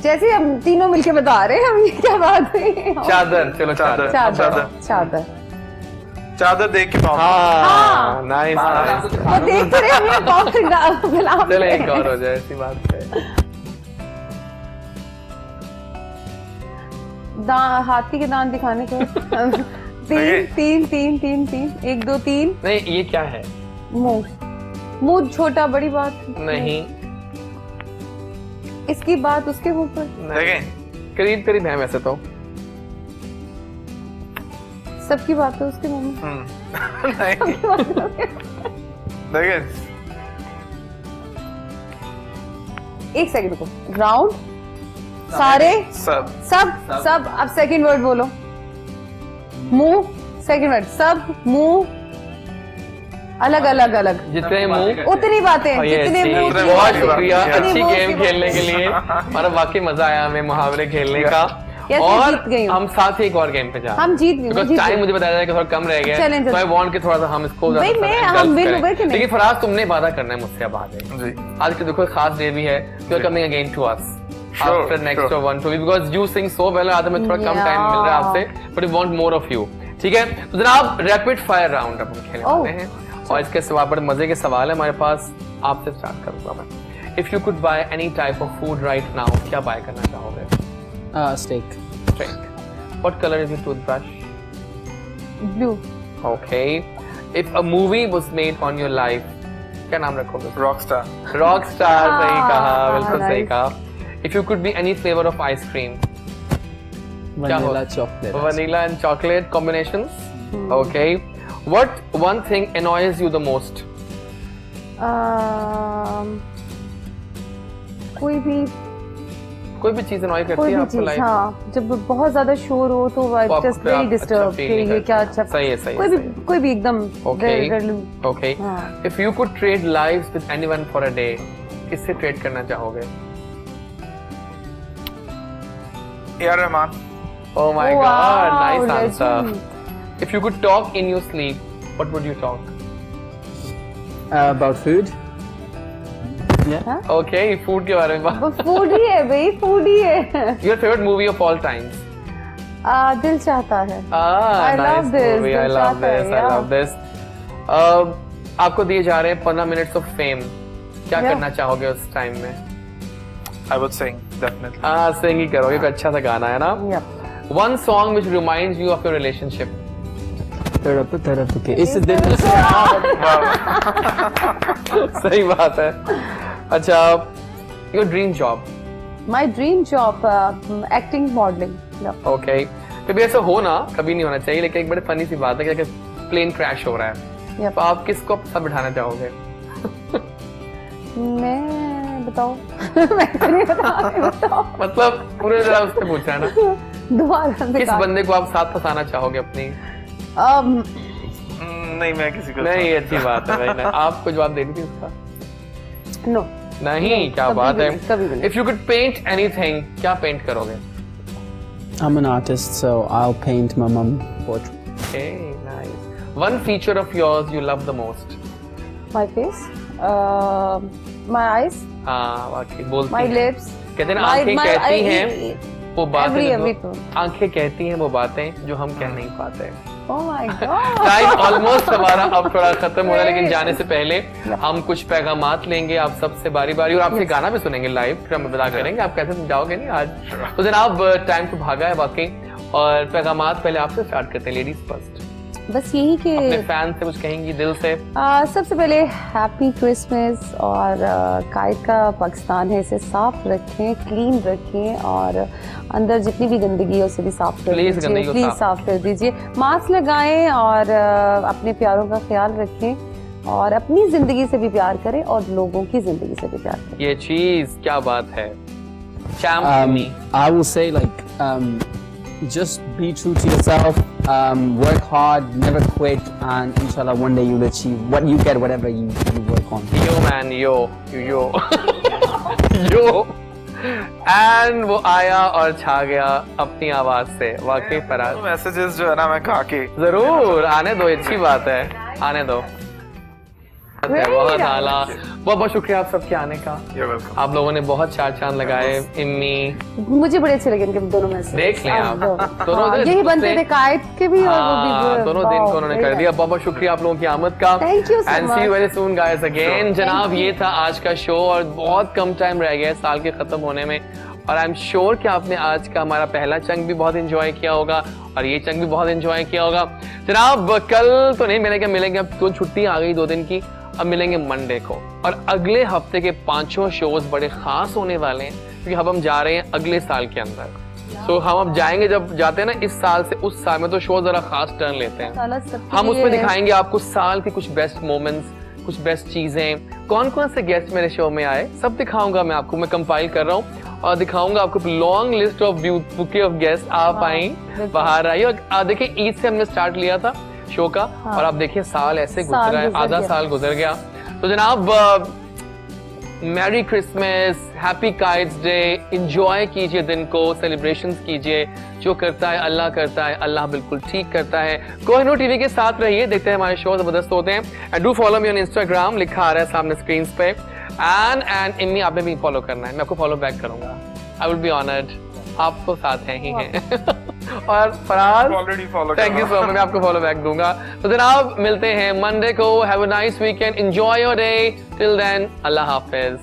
जैसे हम तीनों मिलके बता रहे हैं, हम ये क्या बात है? चादर। चलो चादर। चादर, चादर। चादर देख के पाऊँ। हाँ नाइस। वो देख रहे हैं हमें कौन गुलाब। चलो एक और हो जाए, ऐसी बात है। हाथी के दांत दिखाने को। तीन तीन तीन तीन तीन, 1 2 3। नहीं ये क्या है? मुंह छोटा, बड़ी बात नहीं इसकी बात उसके मुंह पर। देखें, करीब करीब है वैसे तो। सबकी बात है उसके मुंह में। नहीं देखें, एक सेकंड रुको। राउंड, सारे, सब सब। अब सेकंड वर्ड बोलो। मुंह, सेकंड वर्ड। सब, मुंह, अलग अलग अलग, जितने मुंह उतनी बातें, जितने मुंह उतनी बहुत बातें। शुक्रिया जितनी अच्छी मुंह गेम उतनी खेलने के लिए। हमारा वाकई मजा आया हमें मुहावरे खेलने का। Yes, मैं और जीत गई हूँ। हम साथ ही एक और गेम पे जा रहे हैं। हम जीत गए, Because जीत टाइम गए। मुझे बताया जाए कि थोड़ा कम रह गया है। Challenge तो आई वांट कि थोड़ा सा हम इसको भाई, हम win हो गए कि नहीं? लेकिन फराज तुमने वादा करना है मुझसे अब आगे। जी। आज के देखो खास डे भी है। You are coming again to us after next sure. 1 2 because you sing so well. आज हमें थोड़ा कम टाइम मिल रहा है आपसे, but we want more of you. ठीक है, तो जनाब रैपिड फायर राउंड अब हम खेलने वाले हैं। और इसके सिवा बड़े मजे के सवाल है हमारे पास। आपसे स्टार्ट करूंगा मैं। If you could by any type of food right now, क्या बाय करना चाहोगे? Stake. What color is your toothbrush? Blue. Okay. If a movie was made on your life, क्या नाम रखोगे? Rockstar. Rockstar, सही कहा, बिल्कुल nice. सही कहा। If you could be any flavor of ice cream, Vanilla chocolate. vanilla and chocolate combinations. Okay. What one thing annoys you the most? कोई भी चीज annoy करती कोई है भी आपको चीज, लाइफ? हाँ, जब बहुत ज्यादा शोर हो तो आपको जस्ट फिर वेरी आप डिस्टर्ब अच्छा feel कि नहीं ये करते। क्या अच्छा। सही है, सही है, कोई सही भी, कोई भी एकदम Okay. घरेलू। Okay. हाँ। If you could trade lives with anyone for a day, किससे ट्रेड करना चाहोगे? A.R. Rahman. Oh my Wow, God, nice answer. legend. If you could talk in your sleep, what would you talk? About food. Okay, food के बारे में बात। वो food ही है भाई, फूड ही है। Your favorite movie of all times? दिल चाहता है। Ah, I nice love this, movie. I दिल love चाहता है, this. I yeah. love this. आपको दिए जा रहे हैं 15 minutes of fame. क्या Yeah. करना चाहोगे उस टाइम में? I would sing, definitely. हाँ, sing ही करोगे, कोई अच्छा सा गाना है ना? Yeah. One song which reminds you of your relationship. तड़प तड़प के इस दिल सही बात है। अच्छा, your dream job. My dream job, acting, modeling. Yeah. Okay. कभी ऐसा हो ना, कभी नहीं होना चाहिए, लेकिन एक बड़ी फनी सी बात है कि प्लेन क्रैश हो रहा है, Yep. तो आप किसको साथ बिठाना चाहोगे? मैं बताओ। मैं तो नहीं बताओ। मतलब पूरे जरा उससे पूछ रहा है ना, दोबारा किस बंदे को आप साथ फंसाना चाहोगे अपनी? नहीं, मैं किसी को नहीं, ये अच्छी बात है भाई ना। आपको जवाब देनी थी उसका? नो। नहीं, क्या कभी बात भी है। नहीं, कभी भी नहीं। If you could paint anything, क्या पेंट करोगे? I'm an artist, so I'll paint my mum portrait. Okay, nice. One feature of yours you love the most? My face, my eyes, हाँ, वाकई बोलती my हैं। lips. कहते हैं ना, आंखें कहती हैं वो बातें every आंखें कहती हैं वो बातें जो हम कह नहीं पाते। Oh my God. Time almost हमारा अब थोड़ा खत्म हो रहा है, लेकिन जाने से पहले हम कुछ पैगामात लेंगे आप सबसे बारी बारी, और आपसे गाना भी सुनेंगे लाइव, फिर हम बता करेंगे आप कैसे समझाओगे नहीं आज। तो जनाब टाइम तो भागा है वाकई, और पैगामात पहले आपसे स्टार्ट करते हैं, लेडीज फर्स्ट। बस यही कि अपने फैन से कुछ कहेंगी दिल से? सबसे पहले हैप्पी क्रिसमस, और काइट का पाकिस्तान है, इसे साफ रखें, क्लीन रखें, और अंदर जितनी भी गंदगी है उसे भी साफ कर दीजिए, प्लीज साफ कर दीजिए। मास्क लगाएं और अपने प्यारों का ख्याल रखें, और अपनी जिंदगी से भी प्यार करें और लोगों की जिंदगी से भी प्यार करें। ये चीज क्या बात है। I will say just be true to yourself, work hard, never quit, and inshallah one day you'll achieve what you get, whatever you work on. Yo man, yo. And वो आया और छा गया अपनी आवाज से। वाकई फराज, मैसेजेस जो है ना मैं गा के जरूर आने दो, अच्छी बात है, आने दो। बहुत आला, बहुत बहुत शुक्रिया आप सबके आने का। आप लोगों ने बहुत चार चांद लगाए। इम्मी, मुझे बड़े अच्छे लगे इनके दोनों में से। देख लें आप दोनों यही बनते थे काइट के भी, और वो भी दोनों दिन को उन्होंने कर दिया। बहुत बहुत शुक्रिया आप लोगों की आमद का। Thank you and see you very soon guys again. जनाब ये था आज का शो, और बहुत कम टाइम रह गया है साल के खत्म होने में, और आई एम श्योर कि आपने आज का हमारा पहला चंक भी बहुत एंजॉय किया होगा, और ये चंक भी बहुत एंजॉय किया होगा। जनाब कल तो नहीं मिलेंगे, अब तो छुट्टी आ गई 2 दिन की, अब मिलेंगे मंडे को, और अगले हफ्ते के 5 शोज बड़े खास होने वाले हैं, क्योंकि अब हम जा रहे हैं अगले साल के अंदर। सो हम अब जाएंगे, जब जाते हैं ना इस साल से उस साल में, तो शो जरा खास टर्न लेते हैं। हम उसमें दिखाएंगे आपको साल के कुछ बेस्ट मोमेंट्स, कुछ बेस्ट चीजें, कौन कौन से गेस्ट मेरे शो में आए, सब दिखाऊंगा मैं आपको। मैं कंपाइल कर रहा हूँ और दिखाऊंगा आपको long list of bouquet of guest. आप आई, बाहर आई, और देखिए ईद से हमने स्टार्ट लिया था शो का, और आप देखिए साल ऐसे गुजरा है, आधा साल गुजर गया। तो जनाब merry Christmas, happy kites day, enjoy कीजिए दिन को, सेलिब्रेशंस कीजिए। जो करता है अल्लाह करता है, अल्लाह बिल्कुल ठीक करता है। कोहिनूर टीवी के साथ रहिए, देखते हैं हमारे शो जबरदस्त होते हैं। And do follow me on Instagram, लिखा आ रहा है सामने स्क्रीन पे। एंड इम्मी आपने भी फॉलो करना है, मैं आपको फॉलो बैक करूंगा। आई विल बी ऑनर्ड, आपको साथ हैं ही हैं। और Faraz already follow, thank you so much, मैं आपको फॉलो बैक दूंगा। तो जनाब मिलते हैं मंडे को। Have a nice weekend, enjoy your day, till then अल्लाह हाफिज।